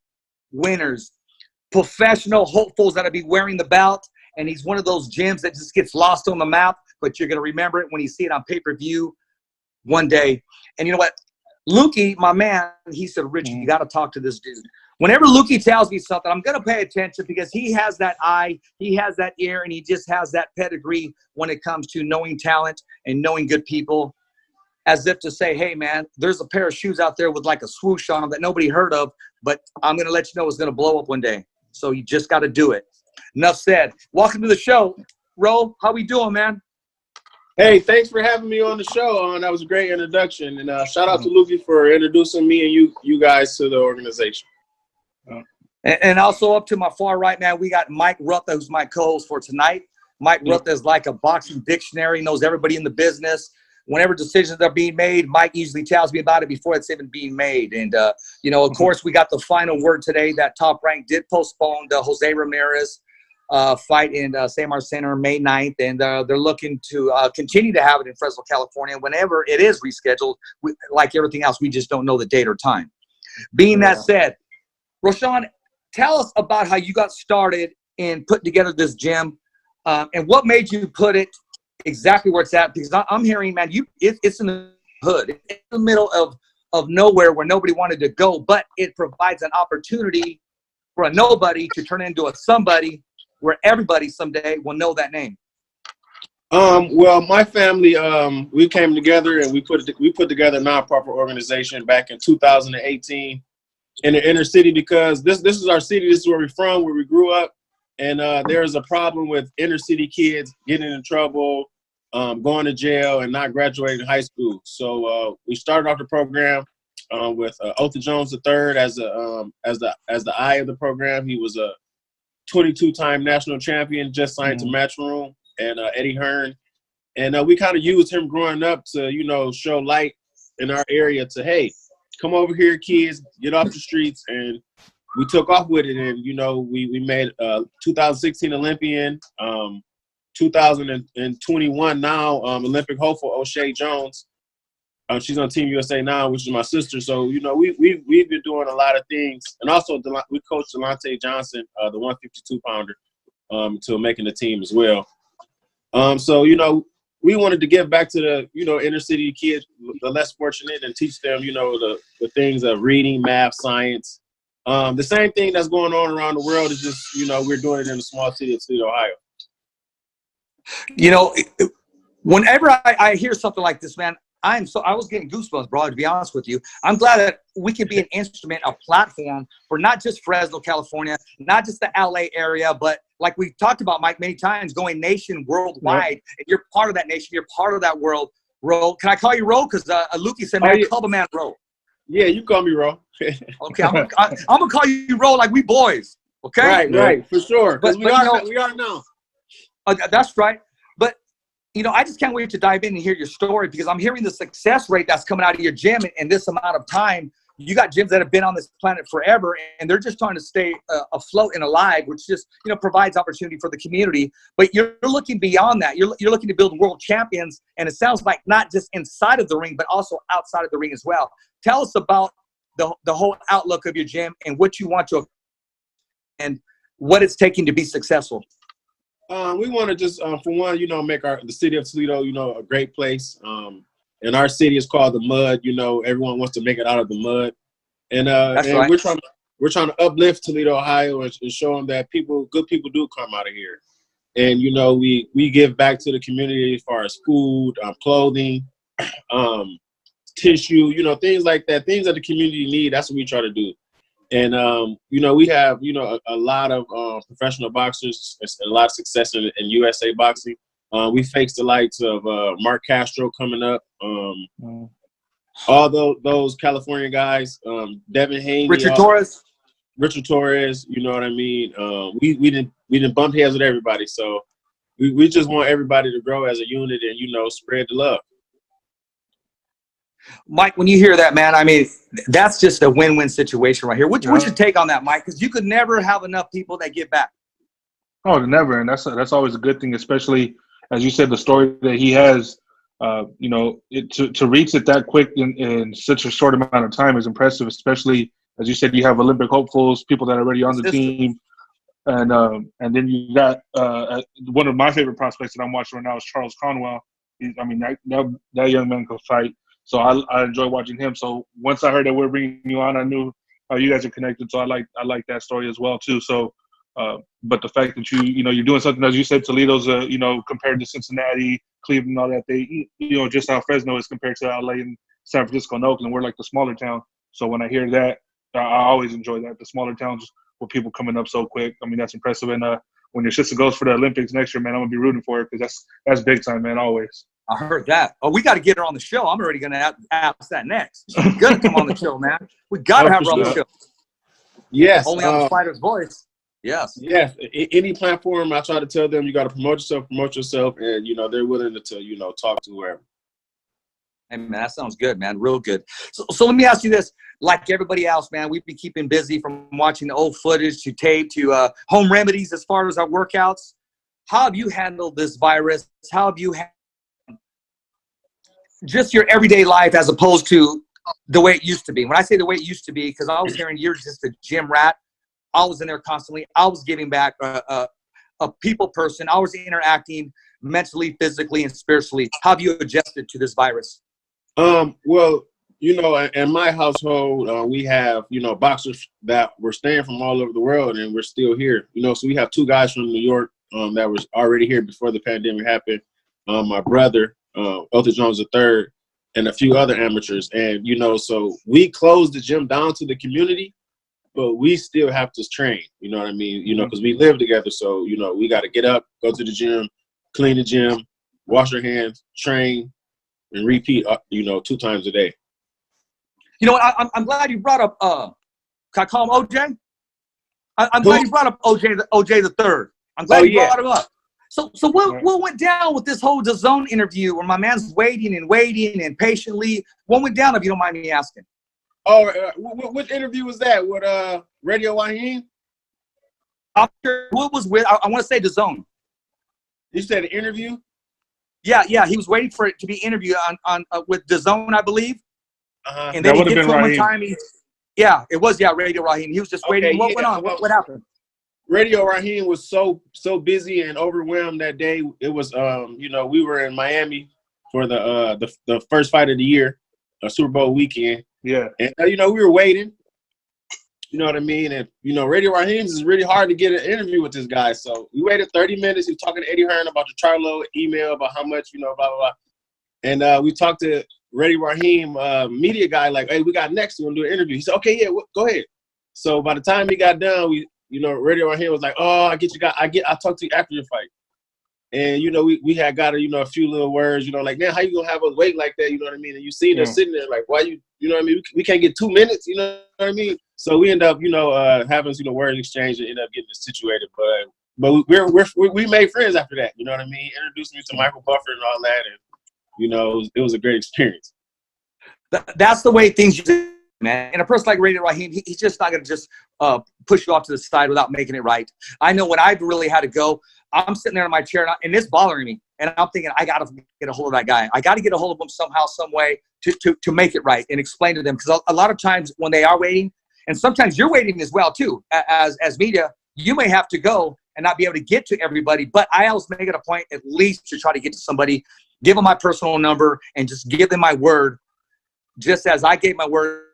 winners, professional hopefuls that'll be wearing the belt, and he's one of those gyms that just gets lost on the map, but you're going to remember it when you see it on pay-per-view one day. And you know what? Lukey, my man, he said, Richard, you got to talk to this dude. Whenever Lukey tells me something, I'm going to pay attention because he has that eye, he has that ear, and he just has that pedigree when it comes to knowing talent and knowing good people, as if to say, hey, man, there's a pair of shoes out there with like a swoosh on them that nobody heard of, but I'm going to let you know it's going to blow up one day. So you just got to do it. Enough said. Welcome to the show. Ro, how we doing, man? Hey, thanks for having me on the show. That was a great introduction. And shout out to Lukey for introducing me and you guys to the organization. And also up to my far right, man, we got Mike Rutha, who's my co-host for tonight. Mike Rutha is like a boxing dictionary, knows everybody in the business. Whenever decisions are being made, Mike usually tells me about it before it's even being made. And, you know, of course, we got the final word today that Top Rank did postpone the Jose Ramirez fight in Samar Center May 9th. And they're looking to continue to have it in Fresno, California. Whenever it is rescheduled, like everything else, we just don't know the date or time. Being that said, ROSHAWN, tell us about how you got started in putting together this gym and what made you put it exactly where it's at, because I'm hearing, man, it's in the hood, it's in the middle of nowhere where nobody wanted to go, but it provides an opportunity for a nobody to turn into a somebody where everybody someday will know that name. Well, my family, we came together and we put together a nonprofit organization back in 2018 in the inner city, because this is our city, this is where we're from, where we grew up, and there's a problem with inner city kids getting in trouble, going to jail, and not graduating high school. So we started off the program with ORTIZ Jones III as the eye of the program. He was a 22-time national champion, just signed to Matchroom, and Eddie Hearn. And we kind of used him growing up to, you know, show light in our area to, hey, come over here, kids, get off the streets. And we took off with it. And, you know, we made 2016 Olympian, 2021 now Olympic hopeful O'Shea Jones. She's on Team USA now, which is my sister. So, you know, we've been doing a lot of things. And also we coached Delonte Johnson, the 152-pounder, to making the team as well. So, you know, we wanted to give back to the, you know, inner city kids, the less fortunate, and teach them, you know, the things of reading, math, science. The same thing that's going on around the world is just, you know, we're doing it in the small city of Toledo, Ohio. You know, whenever I hear something like this, man, I was getting goosebumps, bro, to be honest with you. I'm glad that we can be an instrument, a platform for not just Fresno, California, not just the LA area, but like we talked about, Mike, many times, going worldwide. And you're part of that nation. You're part of that world. Ro, can I call you Ro? Because Lukey said, man, call the man Ro. Yeah, you call me Ro. Okay, I'm gonna call you Ro like we boys. Okay? Right, for sure. But we are now. That's right. But, you know, I just can't wait to dive in and hear your story, because I'm hearing the success rate that's coming out of your gym in this amount of time. You got gyms that have been on this planet forever, and they're just trying to stay afloat and alive, which just, you know, provides opportunity for the community. But you're looking beyond that. You're looking to build world champions, and it sounds like not just inside of the ring, but also outside of the ring as well. Tell us about the whole outlook of your gym and what you want to, and what it's taking to be successful. We want to just, for one, you know, make the city of Toledo, you know, a great place. And our city is called the Mud. You know, everyone wants to make it out of the mud. And, right. we're trying to uplift Toledo, Ohio, and show them that good people do come out of here. And, you know, we give back to the community as far as food, clothing, tissue, you know, things like that, things that the community need. That's what we try to do. And, you know, we have, you know, a lot of professional boxers, and a lot of success in USA boxing. We faced the likes of Mark Castro coming up. All those California guys, Devin Haney, Richard Torres, you know what I mean? We didn't bump heads with everybody. So we just want everybody to grow as a unit and, you know, spread the love. Mike, when you hear that, man, I mean, that's just a win-win situation right here. What's your take on that, Mike? Because you could never have enough people that give back. Oh, never. And that's always a good thing, especially, as you said, the story that he has, you know, to reach it that quick in such a short amount of time is impressive, especially, as you said, you have Olympic hopefuls, people that are already on the team. And then you got one of my favorite prospects that I'm watching right now is Charles Conwell. That young man can fight. So I enjoy watching him. So once I heard that we're bringing you on, I knew you guys are connected. So I like that story as well too. So, but the fact that you're doing something, as you said, Toledo's you know, compared to Cincinnati, Cleveland, all that, they, you know, just how Fresno is compared to LA and San Francisco and Oakland, we're like the smaller town. So when I hear that, I always enjoy that, the smaller towns with people coming up so quick. I mean, that's impressive. And when your sister goes for the Olympics next year, man, I'm gonna be rooting for her, because that's big time, man, always. I heard that. Oh, we got to get her on the show. I'm already going to ask that next. She's going to come on the show, man. We got to have her on the show. Yes. Only on the Fighter's Voice. Yes. Yes. Any platform, I try to tell them, you got to promote yourself, and, you know, they're willing to, you know, talk to whoever. Hey, man, that sounds good, man. Real good. So let me ask you this. Like everybody else, man, we've been keeping busy, from watching the old footage to tape to home remedies as far as our workouts. How have you handled this virus? How have you just your everyday life as opposed to the way it used to be? When I say the way it used to be, because I was hearing you're just a gym rat. I was in there constantly. I was giving back, a people person. I was interacting mentally, physically, and spiritually. How have you adjusted to this virus? Well, you know, in my household, we have, you know, boxers that were staying from all over the world, and we're still here. You know, so we have two guys from New York that was already here before the pandemic happened. My brother, ORTIZ Jones III, and a few other amateurs. And, you know, so we closed the gym down to the community, but we still have to train, you know what I mean? You know, because we live together. So, you know, we got to get up, go to the gym, clean the gym, wash our hands, train, and repeat, you know, 2 times a day. You know what? I'm glad you brought up. Can I call him OJ? I'm glad you brought up OJ the third. I'm glad you brought him up. So what went down with this whole DAZN interview where my man's waiting and patiently? What went down, if you don't mind me asking? Oh, which interview was that with Radio Raheem? I'm sure what was with. I want to say DAZN. You said an interview? Yeah. He was waiting for it to be interviewed on with DAZN, I believe. And then that would have been Raheem. Raheem. Yeah, it was. Yeah, Radio Raheem. He was just waiting. Okay, What went on? What happened? Radio Raheem was so busy and overwhelmed that day. It was we were in Miami for the first fight of the year, Super Bowl weekend. Yeah. And we were waiting. You know what I mean? And Radio Raheem is really hard to get an interview with this guy. So we waited 30 minutes. He was talking to Eddie Hearn about the Charlo email about how much, blah blah blah. And we talked to Radio Raheem, media guy, like, hey, we got next. We're gonna do an interview. He said, okay, yeah, go ahead. So by the time he got done, Radio Raheem was like, oh, I talked to you after your fight. And we had got a few little words, like, man, how you gonna have us wait like that? You know what I mean? And you see them sitting there like, why you know what I mean? We can't get 2 minutes, you know what I mean? So we end up, having word exchange and end up getting this situated. But we made friends after that. You know what I mean? Introduced me to Michael Buffer and all that, and it was a great experience. That's the way things used to be, man. And a person like Radio Raheem, he's just not going to just push you off to the side without making it right. I know when I've really had to go, I'm sitting there in my chair and it's bothering me. And I'm thinking, I got to get a hold of that guy. I got to get a hold of him somehow, some way to make it right and explain to them. Because a lot of times when they are waiting, and sometimes you're waiting as well, too, as media, you may have to go and not be able to get to everybody. But I always make it a point at least to try to get to somebody, give them my personal number, and just give them my word, just as I gave my word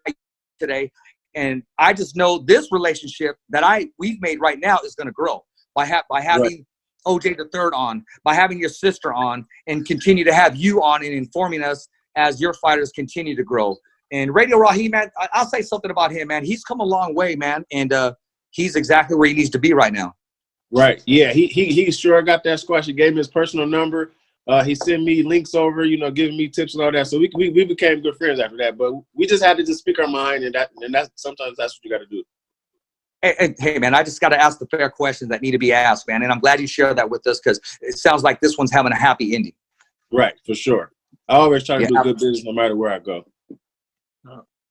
today. And I just know this relationship that we've made right now is going to grow by having OJ the third on, by having your sister on, and continue to have you on and informing us as your fighters continue to grow. And Radio Raheem, man, I'll say something about him, man. He's come a long way, man, and he's exactly where he needs to be right now. Right. Yeah, he sure got that squash. He gave me his personal number. He sent me links over, giving me tips and all that. So we became good friends after that. But we just had to just speak our mind, and that's sometimes that's what you got to do. Hey, man, I just got to ask the fair questions that need to be asked, man. And I'm glad you shared that with us because it sounds like this one's having a happy ending. Right, for sure. I always try to do good business no matter where I go.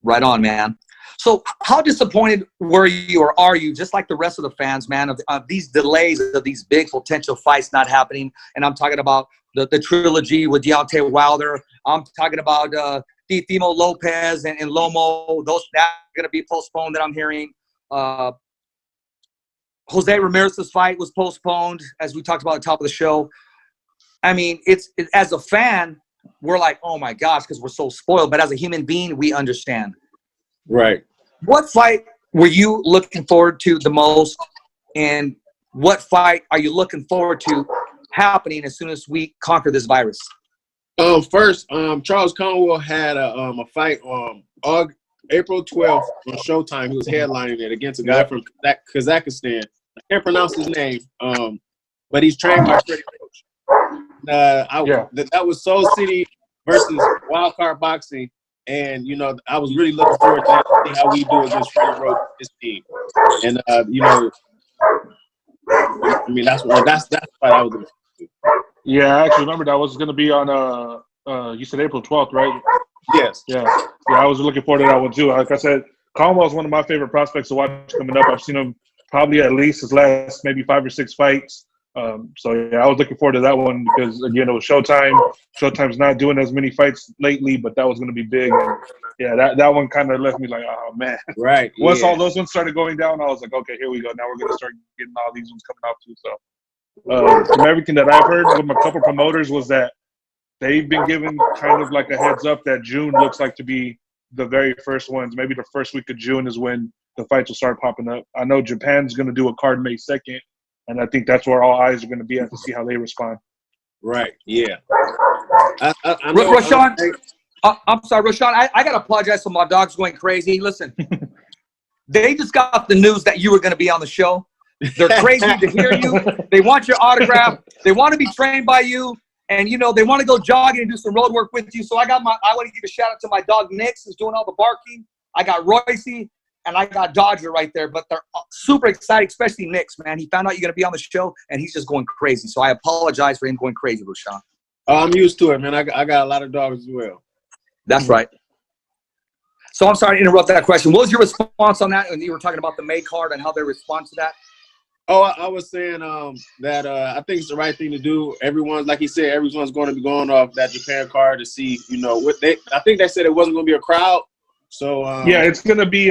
Right on, man. So how disappointed were you or are you, just like the rest of the fans, man, of these delays of these big potential fights not happening? And I'm talking about the trilogy with Deontay Wilder. I'm talking about Teofimo Lopez and Lomo. Those that are going to be postponed that I'm hearing. Jose Ramirez's fight was postponed, as we talked about at the top of the show. I mean, it's as a fan, we're like, oh my gosh, because we're so spoiled. But as a human being, we understand. Right. What fight were you looking forward to the most? And what fight are you looking forward to happening as soon as we conquer this virus? First, Charles Conwell had a fight on April 12th on Showtime. He was headlining it against a guy from Kazakhstan. I can't pronounce his name, but he's trained by Freddie Roach. That was Soul City versus Wildcard Boxing. And, I was really looking forward to see how we do against Freddie Roach and his team. And, I mean, that's what I was looking for. Yeah, I actually remember that was going to be on, you said April 12th, right? Yes. Yeah, I was looking forward to that one, too. Like I said, Conwell's one of my favorite prospects to watch coming up. I've seen him probably at least his last maybe 5 or 6 fights. So, yeah, I was looking forward to that one because, again, it was Showtime. Showtime's not doing as many fights lately, but that was going to be big. And, yeah, that one kind of left me like, oh, man. Right. Once all those ones started going down, I was like, okay, here we go. Now we're going to start getting all these ones coming out, too. So, from everything that I've heard from a couple promoters was that they've been given kind of like a heads up that June looks like to be the very first ones. Maybe the first week of June is when the fights will start popping up. I know Japan's going to do a card May 2nd. And I think that's where all eyes are going to be at to see how they respond. Right. Yeah. ROSHAWN, I'm sorry, ROSHAWN. I got to apologize for my dogs going crazy. Listen, they just got the news that you were going to be on the show. They're crazy to hear you. They want your autograph. They want to be trained by you. And, you know, they want to go jogging and do some road work with you. So I want to give a shout out to my dog, Nix, who's doing all the barking. I got Royce, and I got Dodger right there. But they're super excited, especially Nix, man. He found out you're going to be on the show, and he's just going crazy. So I apologize for him going crazy, ROSHAWN. I'm used to it, man. I got a lot of dogs as well. That's right. So I'm sorry to interrupt that question. What was your response on that when you were talking about the May card and how they respond to that? Oh, I was saying that I think it's the right thing to do. Everyone's, like he said, everyone's going to be going off that Japan card to see, you know, what they. I think they said it wasn't going to be a crowd. So yeah, it's going to be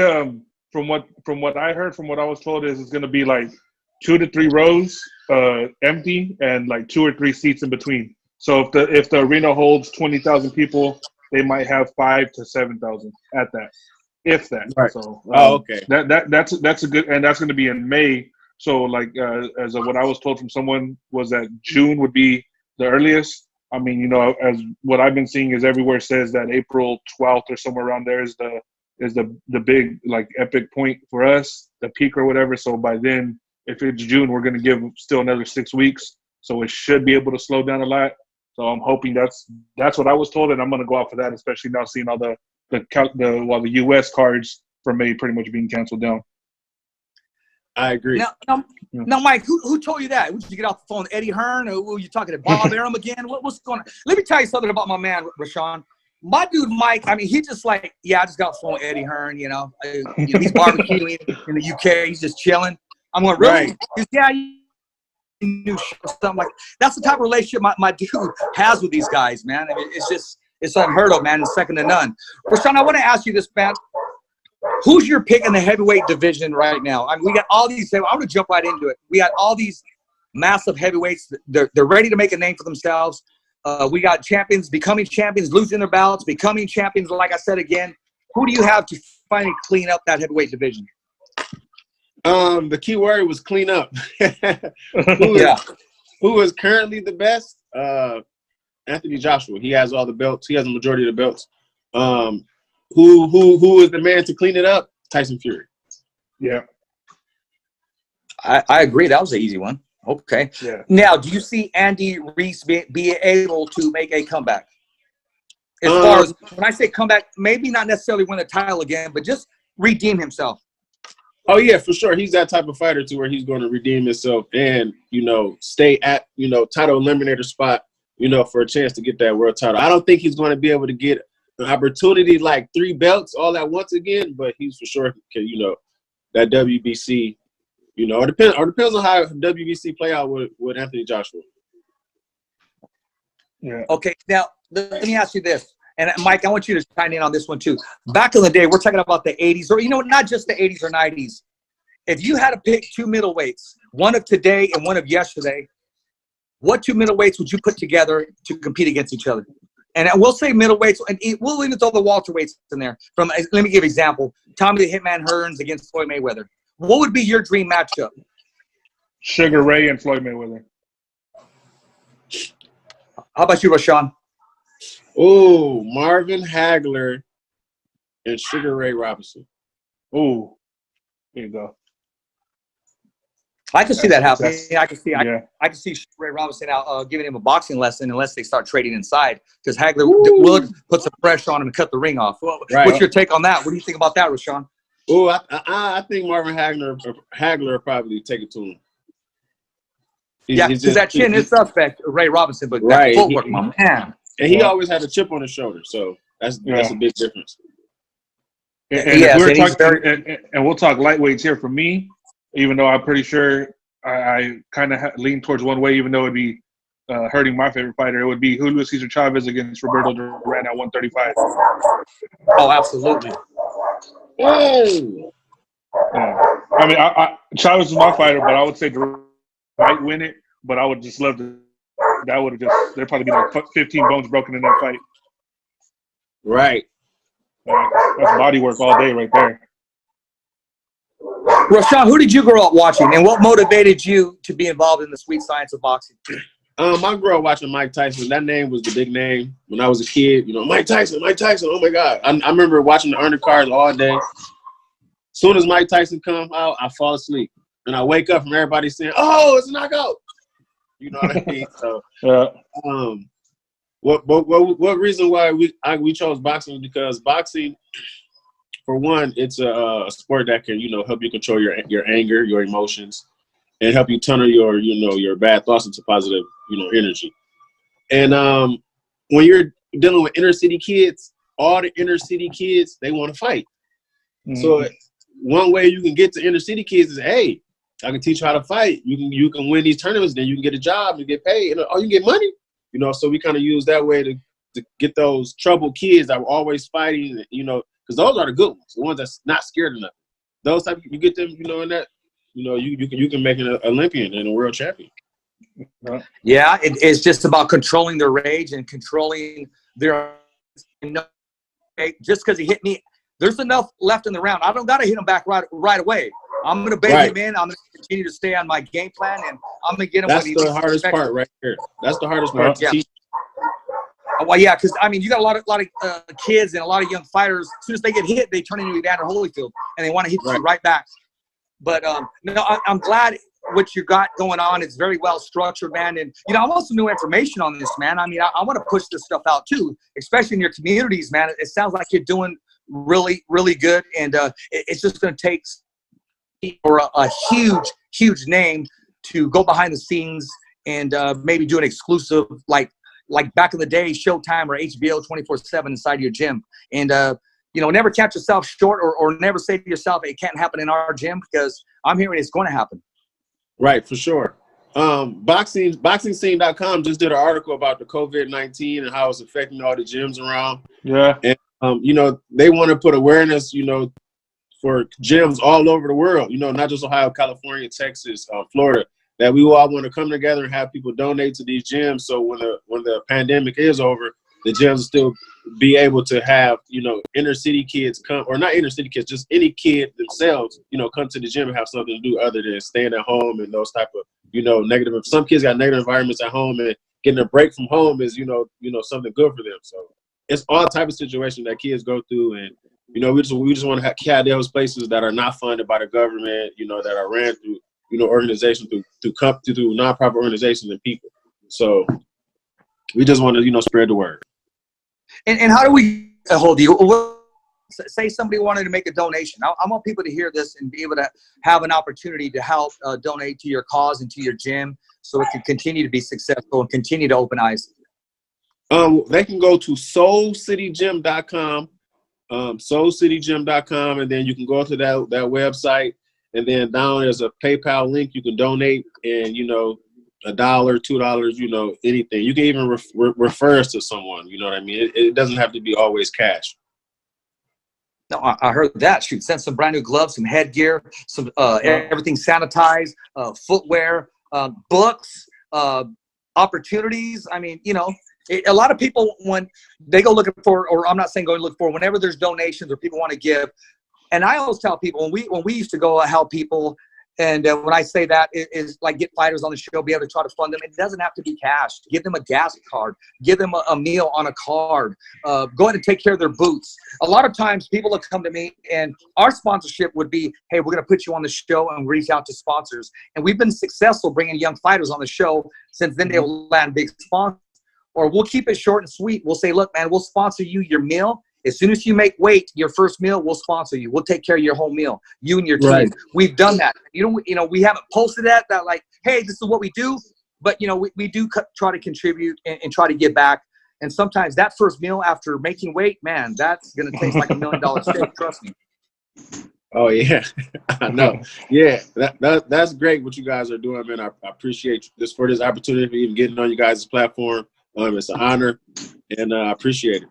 from what I heard, from what I was told, is it's going to be like 2 to 3 rows empty and like 2 or 3 seats in between. So if the arena holds 20,000 people, they might have 5,000 to 7,000 at that, if that. Right. So okay. That's a good, and that's going to be in May. So like as of what I was told from someone was that June would be the earliest. I mean, you know, as what I've been seeing is everywhere says that April 12th or somewhere around there is the big like epic point for us, the peak or whatever. So by then, if it's June, we're going to give still another 6 weeks. So it should be able to slow down a lot. So I'm hoping that's what I was told, and I'm going to go out for that, especially now seeing all the U.S. cards for May pretty much being canceled down. I agree. Now, Mike, who told you that? Did you get off the phone with Eddie Hearn, or were you talking to Bob Arum again? What's going on? Let me tell you something about my man, ROSHAWN. My dude, Mike, I mean, he just like, yeah, I just got off the phone with Eddie Hearn, you know. He's barbecuing in the UK. He's just chilling. I'm going, really? Right. He goes, yeah, new something like that's the type of relationship my dude has with these guys, man. I mean, it's unheard of, man. It's second to none. ROSHAWN, I want to ask you this, man. Who's your pick in the heavyweight division right now? I mean, we got all these. I'm going to jump right into it. We got all these massive heavyweights. They're ready to make a name for themselves. We got champions becoming champions, losing their belts, becoming champions. Like I said again, who do you have to finally clean up that heavyweight division? The key word was clean up. Who is currently the best? Anthony Joshua. He has all the belts. He has the majority of the belts. Who is the man to clean it up? Tyson Fury. Yeah. I agree. That was an easy one. Okay. Yeah. Now, do you see Andy Reese be able to make a comeback? As far as when I say comeback, maybe not necessarily win the title again, but just redeem himself. Oh yeah, for sure. He's that type of fighter to where he's going to redeem himself and, you know, stay at, you know, title eliminator spot, you know, for a chance to get that world title. I don't think he's going to be able to get an opportunity like 3 belts all at once again, but he's for sure can, you know, that WBC, you know, or depends on how WBC play out with Anthony Joshua. Yeah. Okay, now let me ask you this, and Mike, I want you to chime in on this one too. Back in the day, we're talking about the 80s, or, you know, not just the 80s or 90s. If you had to pick 2 middleweights, one of today and one of yesterday, what 2 middleweights would you put together to compete against each other? And we'll say middleweights, and we'll even throw the welterweights in there. Let me give an example. Tommy the Hitman Hearns against Floyd Mayweather. What would be your dream matchup? Sugar Ray and Floyd Mayweather. How about you, ROSHAWN? Oh, Marvin Hagler and Sugar Ray Robinson. Oh, here you go. I can see that happening. I can see Sugar Ray Robinson out giving him a boxing lesson unless they start trading inside, because Hagler would put some pressure on him and cut the ring off. What's your take on that? What do you think about that, ROSHAWN? Oh, I think Marvin Hagler probably take it to him. Because that chin is suspect, Ray Robinson, but that footwork, my man. And he always had a chip on his shoulder, so that's a big difference. And we'll talk lightweights here for me, even though I'm pretty sure I kind of lean towards one way, even though it'd be hurting my favorite fighter. It would be Julio Cesar Chavez against Roberto Duran at 135. Oh, absolutely. Oh. I mean, Chavez is my fighter, but I would say Duran might win it, but I would just love to. That would have there'd probably be like 15 bones broken in that fight. Right. That's body work all day right there. ROSHAWN, who did you grow up watching, and what motivated you to be involved in the sweet science of boxing? I grew up watching Mike Tyson. That name was the big name when I was a kid. You know, Mike Tyson. Oh my God! I remember watching the undercards all day. As soon as Mike Tyson come out, I fall asleep, and I wake up from everybody saying, "Oh, it's a knockout." You know what I mean? So, Yeah. what reason why we chose boxing is because boxing, for one, it's a sport that can, you know, help you control your anger, your emotions, and help you tunnel your bad thoughts into positive, you know, energy. And when you're dealing with inner city kids, all the inner city kids, they want to fight. Mm-hmm. So one way you can get to inner city kids is, hey, I can teach you how to fight. You can win these tournaments, then you can get a job, you get paid, and you get money. You know, so we kind of use that way to get those troubled kids that were always fighting, you know, because those are the good ones, the ones that's not scared of nothing. Those type, you get them, you know, in that, you know, you can make an Olympian and a world champion. Yeah, it's just about controlling their rage and controlling their. Just because he hit me, there's enough left in the round. I don't got to hit him back right away. I'm going to bait him in. I'm going to continue to stay on my game plan, and I'm going to get him. That's the hardest part right here. That's the hardest part to teach. Well, yeah, because, I mean, you got a lot of kids and a lot of young fighters. As soon as they get hit, they turn into Evander Holyfield, and they want to hit you right back. But, no, I'm glad what you got going on is very well structured, man. And, you know, I want some new information on this, man. I mean, I want to push this stuff out, too, especially in your communities, man. It sounds like you're doing really, really good, and it's just going to take for a huge name to go behind the scenes and maybe do an exclusive like back in the day, Showtime or HBO 24/7 inside your gym. And you know, never catch yourself short or never say to yourself it can't happen in our gym, because I'm hearing it's going to happen. Right, for sure. Boxingscene.com just did an article about the COVID-19 and how it's affecting all the gyms around. Yeah. And you know, they want to put awareness, you know, for gyms all over the world, you know, not just Ohio, California, Texas, Florida, that we all want to come together and have people donate to these gyms. So when the pandemic is over, the gyms will still be able to have, you know, inner city kids come, or not inner city kids, just any kid themselves, you know, come to the gym and have something to do other than staying at home and those type of, you know, negative. Some kids got negative environments at home, and getting a break from home is, you know, something good for them. So it's all type of situations that kids go through. And, you know, we just want to have those places that are not funded by the government, you know, that are ran through, you know, organizations, through nonprofit organizations and people. So we just want to, you know, spread the word. And how do we hold you? Say somebody wanted to make a donation. I want people to hear this and be able to have an opportunity to help donate to your cause and to your gym, so it can continue to be successful and continue to open eyes. They can go to soulcitygym.com. soulcitygym.com, and then you can go to that website, and then down there's a PayPal link. You can donate, and, you know, $1, $2, you know, anything. You can even refer us to someone, you know what I mean? It doesn't have to be always cash. No, I heard that. Shoot, send some brand new gloves, some headgear, some everything sanitized, footwear, books, opportunities. I mean, you know, a lot of people, when they go looking for, or I'm not saying go look for, whenever there's donations or people want to give, and I always tell people when we used to go help people, and when I say that is like get fighters on the show, be able to try to fund them. It doesn't have to be cash. Give them a gas card. Give them a meal on a card. Go ahead and take care of their boots. A lot of times people will come to me, and our sponsorship would be, hey, we're going to put you on the show and reach out to sponsors. And we've been successful bringing young fighters on the show. Since then, they will land big sponsors. Or we'll keep it short and sweet. We'll say, look, man, we'll sponsor you your meal. As soon as you make weight, your first meal, we'll sponsor you. We'll take care of your whole meal, you and your team. Right. We've done that. You know, we haven't posted that like, hey, this is what we do. But, you know, we do try to contribute and try to give back. And sometimes that first meal after making weight, man, that's going to taste like $1 million steak. Trust me. Oh, yeah. I know. Yeah, that's great what you guys are doing, man. I appreciate this for this opportunity for even getting on you guys' platform. It's an honor, and I appreciate it.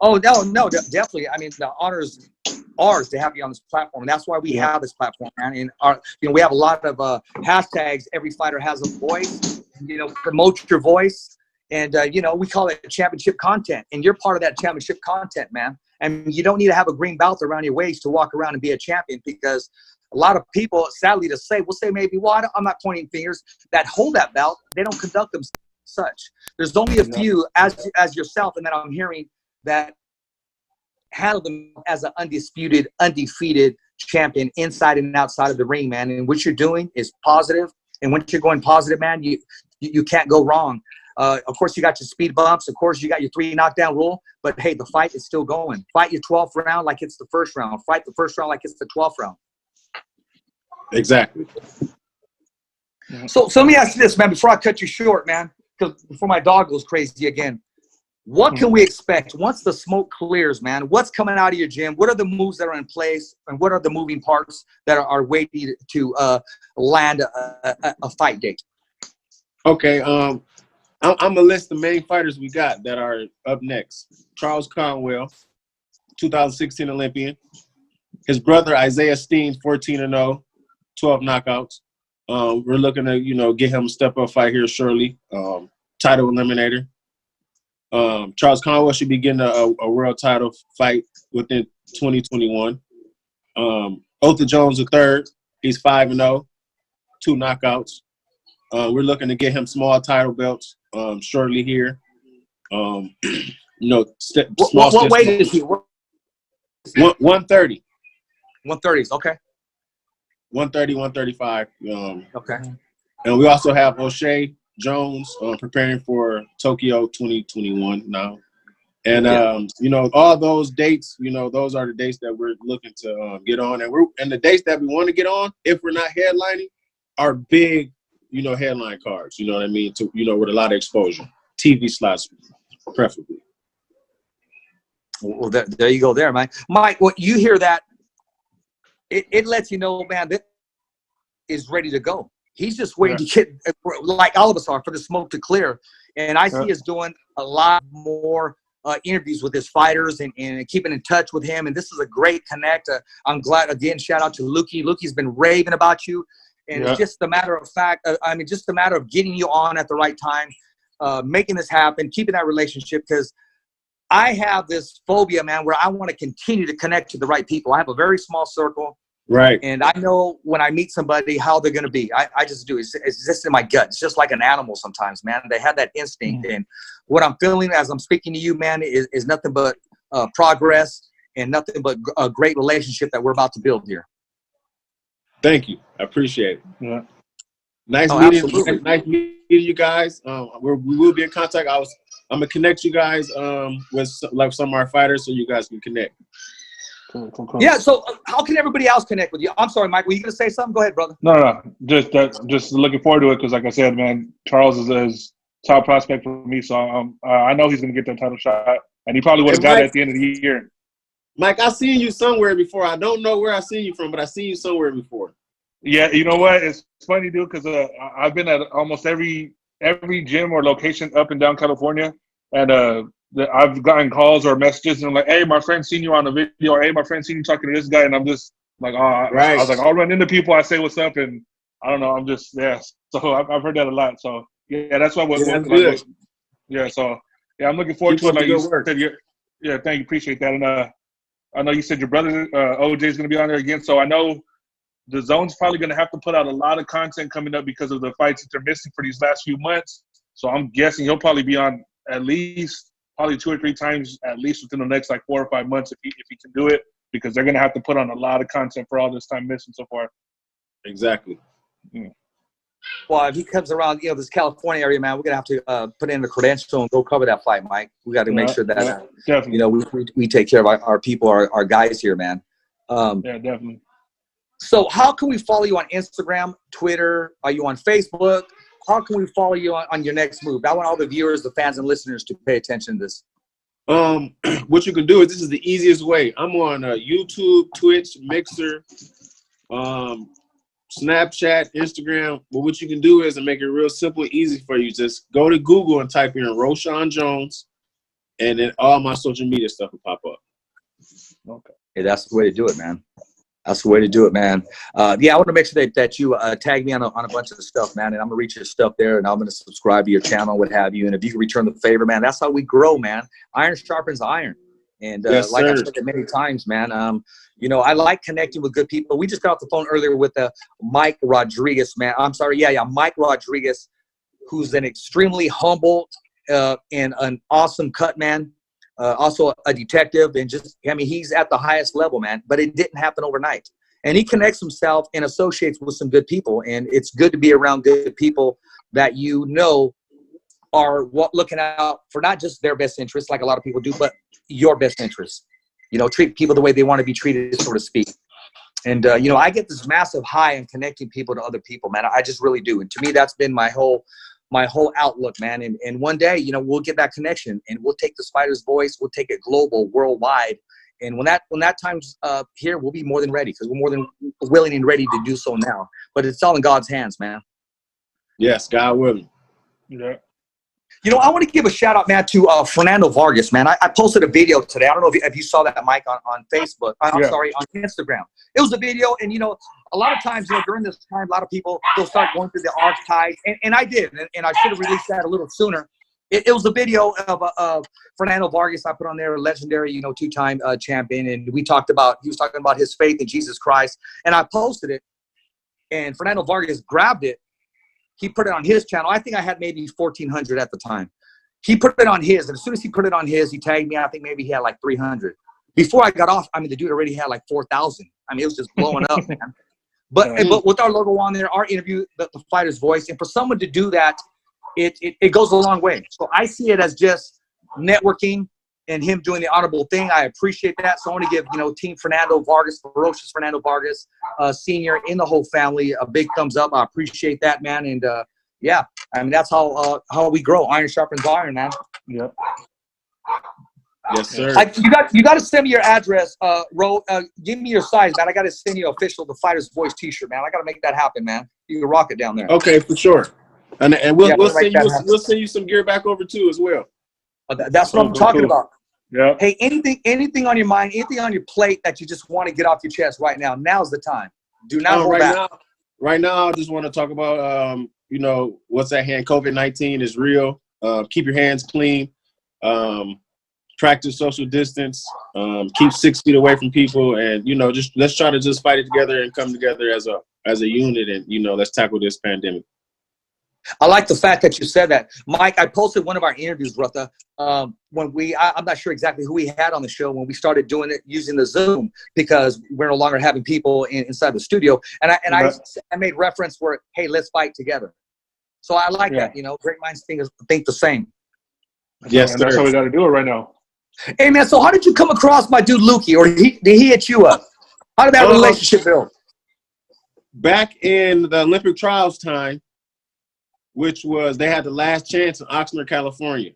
Oh, no, definitely. I mean, the honor is ours to have you on this platform. And that's why we have this platform, man. And we have a lot of hashtags. Every fighter has a voice. You know, promote your voice. And, you know, we call it championship content. And you're part of that championship content, man. And you don't need to have a green belt around your waist to walk around and be a champion, because a lot of people, sadly to say, will say maybe, well, I'm not pointing fingers, that hold that belt. They don't conduct themselves such. There's only a few as yourself, and that I'm hearing, that handle them as an undisputed, undefeated champion inside and outside of the ring, man. And what you're doing is positive, And once you're going positive, man, you can't go wrong. Of course, you got your speed bumps. Of course, you got your 3 knockdown rule. But, hey, the fight is still going. Fight your 12th round like it's the first round. Fight the first round like it's the 12th round. Exactly. So let me ask you this, man, before I cut you short, man, because before my dog goes crazy again. What can we expect once the smoke clears, man? What's coming out of your gym? What are the moves that are in place? And what are the moving parts that are waiting to land a fight date? Okay. I'm going to list the main fighters we got that are up next. Charles Conwell, 2016 Olympian. His brother, Isaiah Steen, 14-0, 12 knockouts. We're looking to, get him a step-up fight here shortly. Title eliminator. Charles Conwell should be getting a world title fight within 2021. ORTIZ Jones III, he's 5-0, 2 knockouts. We're looking to get him small title belts shortly here. What weight is he? 130. 130s, okay. 130, 135. Okay. And we also have O'Shea Jones preparing for Tokyo 2021 now. And, all those dates, those are the dates that we're looking to get on. And the dates that we want to get on, if we're not headlining, are big, headline cards, you know what I mean? With a lot of exposure. TV slots, preferably. Well, there you go there, man. Mike, when you hear that, it lets you know, man, that is ready to go. He's just waiting to get, like all of us are, for the smoke to clear. And I see us doing a lot more interviews with his fighters and keeping in touch with him. And this is a great connect. I'm glad, again, shout out to Lukey. Lukey's been raving about you. And it's just a matter of fact, just a matter of getting you on at the right time, making this happen, keeping that relationship. Because I have this phobia, man, where I want to continue to connect to the right people. I have a very small circle. Right. And I know when I meet somebody how they're going to be. I just do. It's just in my gut. It's just like an animal sometimes, man. They have that instinct. And what I'm feeling as I'm speaking to you, man, is nothing but progress and nothing but a great relationship that we're about to build here. Thank you. I appreciate it. Yeah. Nice meeting you guys. We will be in contact. I'm going to connect you guys with some of our fighters so you guys can connect. Cool. Yeah, so how can everybody else connect with you? I'm sorry, Mike. Were you going to say something? Go ahead, brother. No. Just looking forward to it because, like I said, man, Charles is top prospect for me. So I know he's going to get that title shot, and he probably would have got it at the end of the year. Mike, I seen you somewhere before. I don't know where I seen you from, but I seen you somewhere before. Yeah, you know what? It's funny, dude, because I've been at almost every gym or location up and down California, and I've gotten calls or messages, and I'm like, hey, my friend seen you on a video, or hey, my friend seen you talking to this guy, and I'm just like, I was like, I'll run into people, I say what's up, and I don't know, I'm just, so I've heard that a lot, so yeah, that's why. So I'm looking forward to it. Like you said, thank you, appreciate that, and I know you said your brother OJ is going to be on there again, so I know the zone's probably going to have to put out a lot of content coming up because of the fights that they're missing for these last few months, so I'm guessing he'll probably be on at least probably 2 or 3 times at least within the next 4 or 5 months if he can do it, because they're going to have to put on a lot of content for all this time missing so far. Exactly. Yeah. Well, if he comes around, this California area, man, we're going to have to put in the credential and go cover that fight, Mike. We got to make sure that, we take care of our people, our guys here, man. Definitely. So how can we follow you on Instagram, Twitter? Are you on Facebook? How can we follow you on your next move? I want all the viewers, the fans, and listeners to pay attention to this. What you can do is, this is the easiest way. I'm on YouTube, Twitch, Mixer, Snapchat, Instagram. But what you can do is, and make it real simple, easy for you, just go to Google and type in ROSHAWN Jones, and then all my social media stuff will pop up. Okay. Hey, that's the way to do it, man. That's the way to do it, man. I want to make sure that you tag me on a bunch of stuff, man, and I'm going to reach your stuff there, and I'm going to subscribe to your channel, what have you. And if you can return the favor, man, that's how we grow, man. Iron sharpens iron. And I've said it many times, man, I like connecting with good people. We just got off the phone earlier with Mike Rodriguez, man. I'm sorry. Mike Rodriguez, who's an extremely humble and an awesome cut man. Also a detective, and he's at the highest level, man. But it didn't happen overnight. And he connects himself and associates with some good people. And it's good to be around good people that you know are looking out for not just their best interests, like a lot of people do, but your best interests. You know, treat people the way they want to be treated, so to speak. And, you know, I get this massive high in connecting people to other people, man. I just really do. And to me, that's been my whole outlook, man. And one day, you know, we'll get that connection and we'll take the Spider's voice. We'll take it global, worldwide. And when that time's here, we'll be more than ready, because we're more than willing and ready to do so now. But it's all in God's hands, man. Yes, God willing. Yeah. You know, I want to give a shout out, man, to Fernando Vargas, man. I posted a video today. I don't know if you saw that, Mike, on Facebook. I'm sorry, on Instagram. It was a video, and, you know, a lot of times, you know, during this time, a lot of people, they'll start going through the archives, and I did, and I should have released that a little sooner. It was a video of Fernando Vargas. I put on there, a legendary, you know, 2-time champion, and he was talking about his faith in Jesus Christ, and I posted it, and Fernando Vargas grabbed it. He put it on his channel. I think I had maybe 1,400 at the time. He put it on his, and as soon as he put it on his, he tagged me. I think maybe he had like 300. Before I got off, I mean, the dude already had like 4,000. I mean, it was just blowing up, man. But with our logo on there, our interview, the Fighter's Voice, and for someone to do that, it goes a long way. So I see it as just networking and him doing the honorable thing. I appreciate that. So I want to give, you know, Team Fernando Vargas, ferocious Fernando Vargas, senior, in the whole family, a big thumbs up. I appreciate that, man. And yeah, I mean, that's how we grow. Iron sharpens iron, man. Yep. Yes, sir. You got to send me your address, give me your size, man. I got to send you official The Fighter's Voice T-shirt, man. I got to make that happen, man. You can rock it down there. Okay, for sure. And we'll send you some gear back over too as well. That's what I'm talking about. Yeah. Hey, anything on your mind, anything on your plate that you just want to get off your chest right now? Now's the time. Do not hold back. Right now, I just want to talk about you know, what's at hand. COVID-19 is real. Keep your hands clean. Practice social distance. Keep 6 feet away from people, and, you know, just let's try to just fight it together and come together as a unit, and, you know, let's tackle this pandemic. I like the fact that you said that, Mike. I posted one of our interviews, Rutha, when I'm not sure exactly who we had on the show when we started doing it using the Zoom, because we're no longer having people inside the studio. And I made reference where, hey, let's fight together. So I like that. You know, great minds think the same. Yes, that's how we got to do it right now. Hey, man. So how did you come across my dude Lukey, or did he hit you up? How did that relationship build? Back in the Olympic trials time, which was, they had the last chance in Oxnard, California.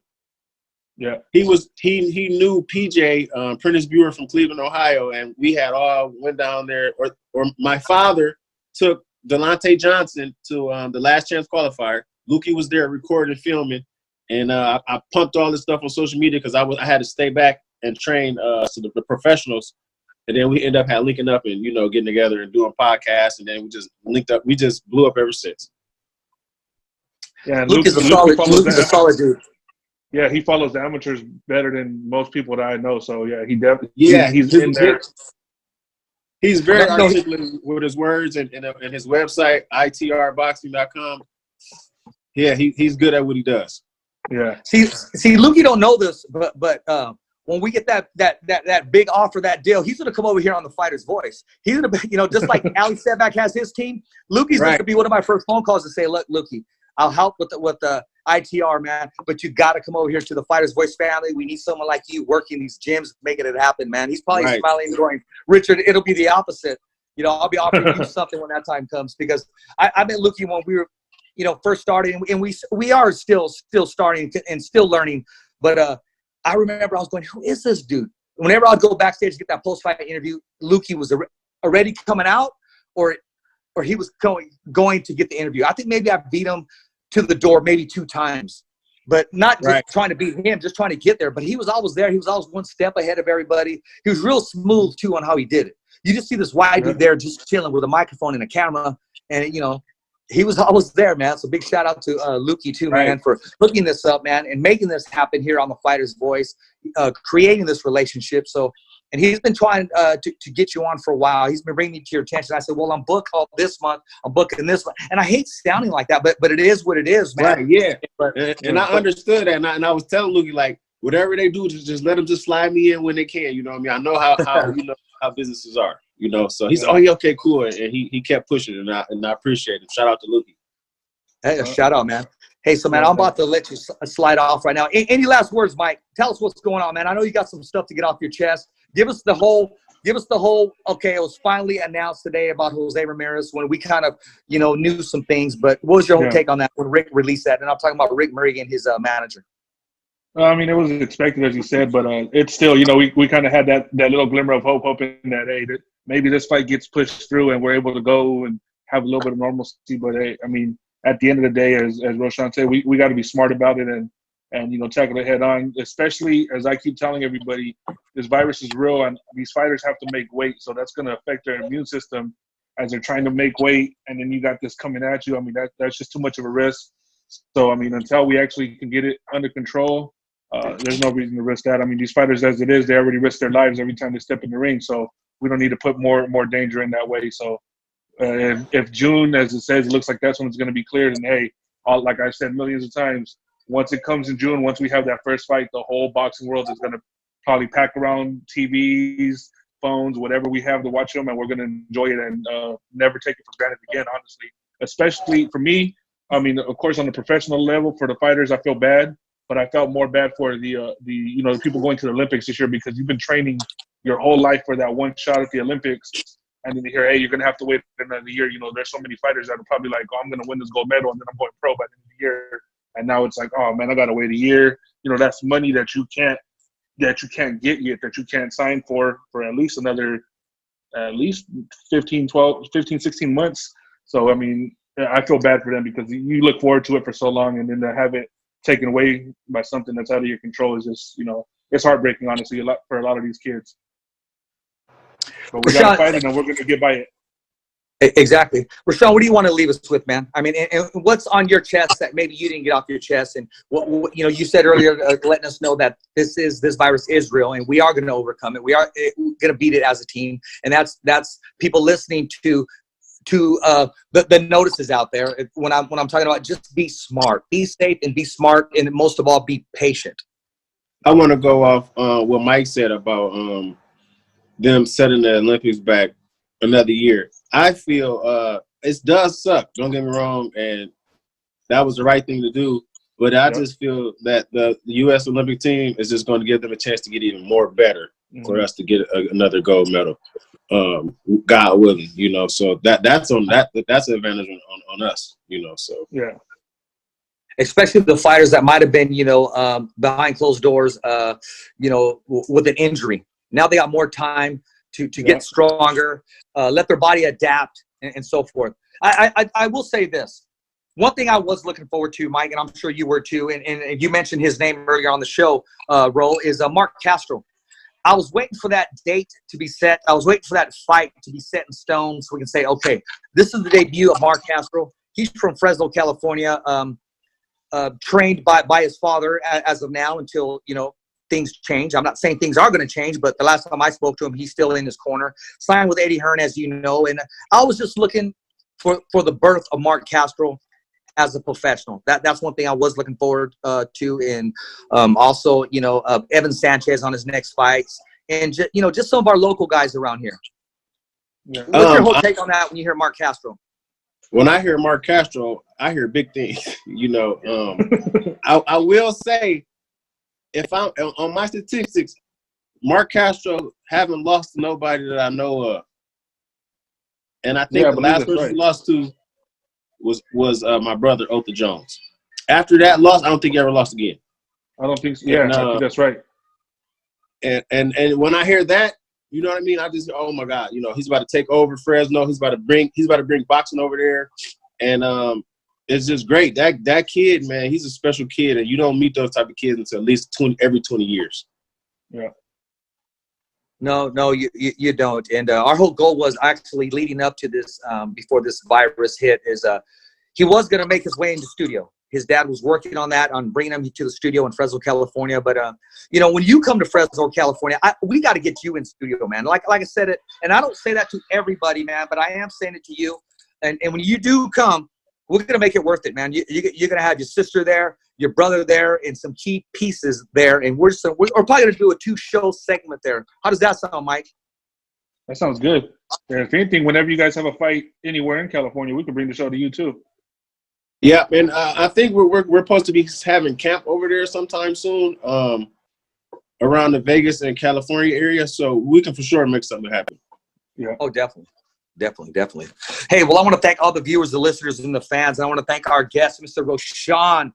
Yeah. He knew PJ, Prentice Brewer from Cleveland, Ohio, and we had all went down there, or my father took Delonte Johnson to the last chance qualifier. Lukey was there recording and filming, and I pumped all this stuff on social media because I had to stay back and train so the professionals. And then we end up linking up and, you know, getting together and doing podcasts, and then we just linked up. We just blew up ever since. Yeah, Luke is a solid dude. Yeah, he follows the amateurs better than most people that I know. So yeah, he definitely he's in there. He's very articulate with his words, and his website itrboxing.com. Yeah, he's good at what he does. Yeah. See, Luke, you don't know this, but when we get that big offer, that deal, he's gonna come over here on the Fighter's Voice. He's gonna be, you know, just like Ali Setback has his team. Lukey's gonna be one of my first phone calls to say, look, Lukey, I'll help with the ITR, man, but you got to come over here to the Fighter's Voice family. We need someone like you working these gyms, making it happen, man. He's probably smiling and going, Richard, it'll be the opposite. You know, I'll be offering you something when that time comes, because I met Lukey when we were, you know, first starting, and we are still starting and still learning. But I remember I was going, who is this dude? Whenever I'd go backstage to get that post-fight interview, Lukey was already coming out, or he was going to get the interview. I think maybe I beat him to the door maybe 2 times, but not just trying to beat him, just trying to get there. But he was always there. He was always one step ahead of everybody. He was real smooth too on how he did it. You just see this white dude there just chilling with a microphone and a camera, and, you know, he was always there, man. So big shout out to Lukey too, man, for hooking this up, man, and making this happen here on the Fighter's Voice, creating this relationship. So, and he's been trying to get you on for a while. He's been bringing me to your attention. I said, well, I'm booked all this month. I'm booking this month. And I hate sounding like that, but it is what it is, man. Right, yeah. And I understood that. And I was telling Lukey, like, whatever they do, just let them just slide me in when they can. You know what I mean? I know how you know how businesses are. You know, so he's okay, cool, and he kept pushing, and I appreciate him. Shout out to Lukey. Hey, shout out, man. Hey, so man, I'm about to let you slide off right now. Any last words, Mike? Tell us what's going on, man. I know you got some stuff to get off your chest. Give us the whole. Okay, it was finally announced today about Jose Ramirez when we kind of, knew some things. But what was your whole take on that when Rick released that? And I'm talking about Rick Murray and his manager. I mean, it was expected, as you said, but it's still, we kind of had that little glimmer of hope, hoping that, hey, that maybe this fight gets pushed through and we're able to go and have a little bit of normalcy. But, hey, I mean, at the end of the day, as ROSHAWN said, we got to be smart about it and tackle it head on, especially as I keep telling everybody, this virus is real and these fighters have to make weight. So that's going to affect their immune system as they're trying to make weight. And then you got this coming at you. I mean, that's just too much of a risk. So, I mean, until we actually can get it under control, there's no reason to risk that. I mean, these fighters, as it is, they already risk their lives every time they step in the ring. So we don't need to put more danger in that way. So if June, as it says, it looks like that's when it's going to be cleared. And, hey, like I said millions of times, once it comes in June, once we have that first fight, the whole boxing world is going to probably pack around TVs, phones, whatever we have to watch them, and we're going to enjoy it and never take it for granted again, honestly. Especially for me, I mean, of course, on the professional level, for the fighters, I feel bad, but I felt more bad for the people going to the Olympics this year because you've been training your whole life for that one shot at the Olympics, and then you hear, hey, you're going to have to wait another year. There's so many fighters that are probably like, oh, I'm going to win this gold medal, and then I'm going pro by the end of the year. And now it's like, oh man, I gotta wait a year. That's money that you can't get yet, that you can't sign for at least another 15, 16 months. So I mean, I feel bad for them because you look forward to it for so long, and then to have it taken away by something that's out of your control is just, it's heartbreaking, honestly, for a lot of these kids. But we gotta fight it, and we're gonna get by it. Exactly. ROSHAWN, what do you want to leave us with, man? I mean, and what's on your chest that maybe you didn't get off your chest? And what you said earlier, letting us know that this virus is real and we are going to overcome it. We are going to beat it as a team. And that's people listening to the notices out there. When I'm talking about just be smart, be safe and be smart. And most of all, be patient. I want to go off what Mike said about them setting the Olympics back another year. I feel it does suck, don't get me wrong, and that was the right thing to do, but I just feel that the U.S. Olympic team is just going to give them a chance to get even more better for us to get another gold medal, God willing, so that's an advantage on us, so. Yeah. Especially the fighters that might have been, behind closed doors, with an injury. Now they got more time to get stronger, let their body adapt, and so forth. I will say this. One thing I was looking forward to, Mike, and I'm sure you were too, and you mentioned his name earlier on the show, Ro, is Mark Castro. I was waiting for that date to be set. I was waiting for that fight to be set in stone so we can say, okay, this is the debut of Mark Castro. He's from Fresno, California, trained by his father as of now until, things change. I'm not saying things are going to change, but the last time I spoke to him, he's still in his corner. Signed with Eddie Hearn, as you know. And I was just looking for the birth of Mark Castro as a professional. That's one thing I was looking forward to. And also, Evan Sanchez on his next fights. And, just some of our local guys around here. Yeah. What's your whole take on that when you hear Mark Castro? When I hear Mark Castro, I hear big things. I will say, if I'm on my statistics, Mark Castro haven't lost to nobody that I know of, and I think the last person he lost to was my brother Otha Jones. After that loss, I don't think he ever lost again. I don't think so. Yeah, I think that's right. And when I hear that, you know what I mean? I just, oh my God, he's about to take over Fresno. He's about to bring boxing over there, and it's just great. That kid, man, he's a special kid, and you don't meet those type of kids until at least every 20 years. Yeah. No, you don't. And our whole goal was actually leading up to this, before this virus hit, is he was going to make his way into studio. His dad was working on that, on bringing him to the studio in Fresno, California. But, when you come to Fresno, California, we got to get you in studio, man. Like I said it, and I don't say that to everybody, man, but I am saying it to you. And when you do come, we're going to make it worth it, man. You're going to have your sister there, your brother there, and some key pieces there. And we're probably going to do a 2-show segment there. How does that sound, Mike? That sounds good. And if anything, whenever you guys have a fight anywhere in California, we can bring the show to you too. Yeah, and I think we're supposed to be having camp over there sometime soon, around the Vegas and California area. So we can for sure make something happen. Yeah. Oh, definitely. Hey, well, I want to thank all the viewers, the listeners, and the fans. I want to thank our guest, Mr. ROSHAWN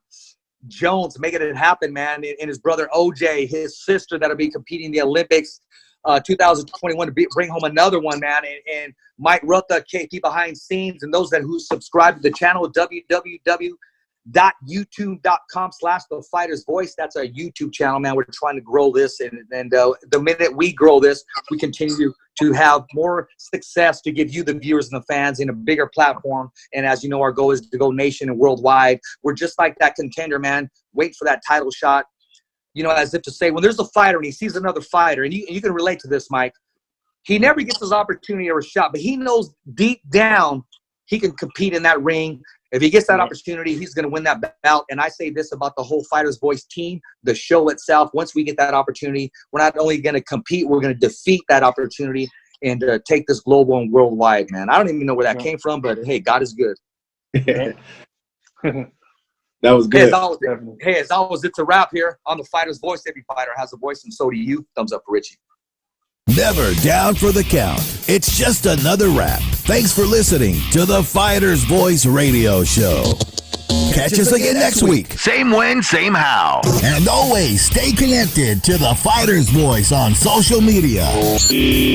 Jones, making it happen, man, and his brother OJ, his sister that'll be competing in the Olympics 2021 to bring home another one, man, and Mike Rutha, KP behind scenes, and those who subscribe to the channel, www.youtube.com/thefightersvoice. That's our YouTube channel, man. We're trying to grow this, and the minute we grow this, we continue to have more success to give you, the viewers and the fans, in a bigger platform. And as you know, our goal is to go nation and worldwide. We're just like that contender, man. Wait for that title shot. You know, as if to say, when there's a fighter and he sees another fighter, and you can relate to this, Mike, he never gets his opportunity or a shot, but he knows deep down he can compete in that ring. If he gets that opportunity, he's going to win that belt. And I say this about the whole Fighters Voice team, the show itself. Once we get that opportunity, we're not only going to compete, we're going to defeat that opportunity and take this global and worldwide, man. I don't even know where that came from, but hey, God is good. That was good. Hey, as always, it's a wrap here on the Fighter's Voice. Every fighter has a voice, and so do you. Thumbs up for Richie. Never down for the count. It's just another wrap. Thanks for listening to the Fighter's Voice Radio Show. Catch us again next week. Same when, same how. And always stay connected to the Fighter's Voice on social media.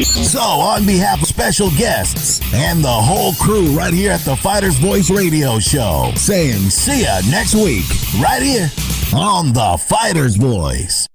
So, on behalf of special guests and the whole crew right here at the Fighter's Voice Radio Show, saying see ya next week, right here on the Fighter's Voice.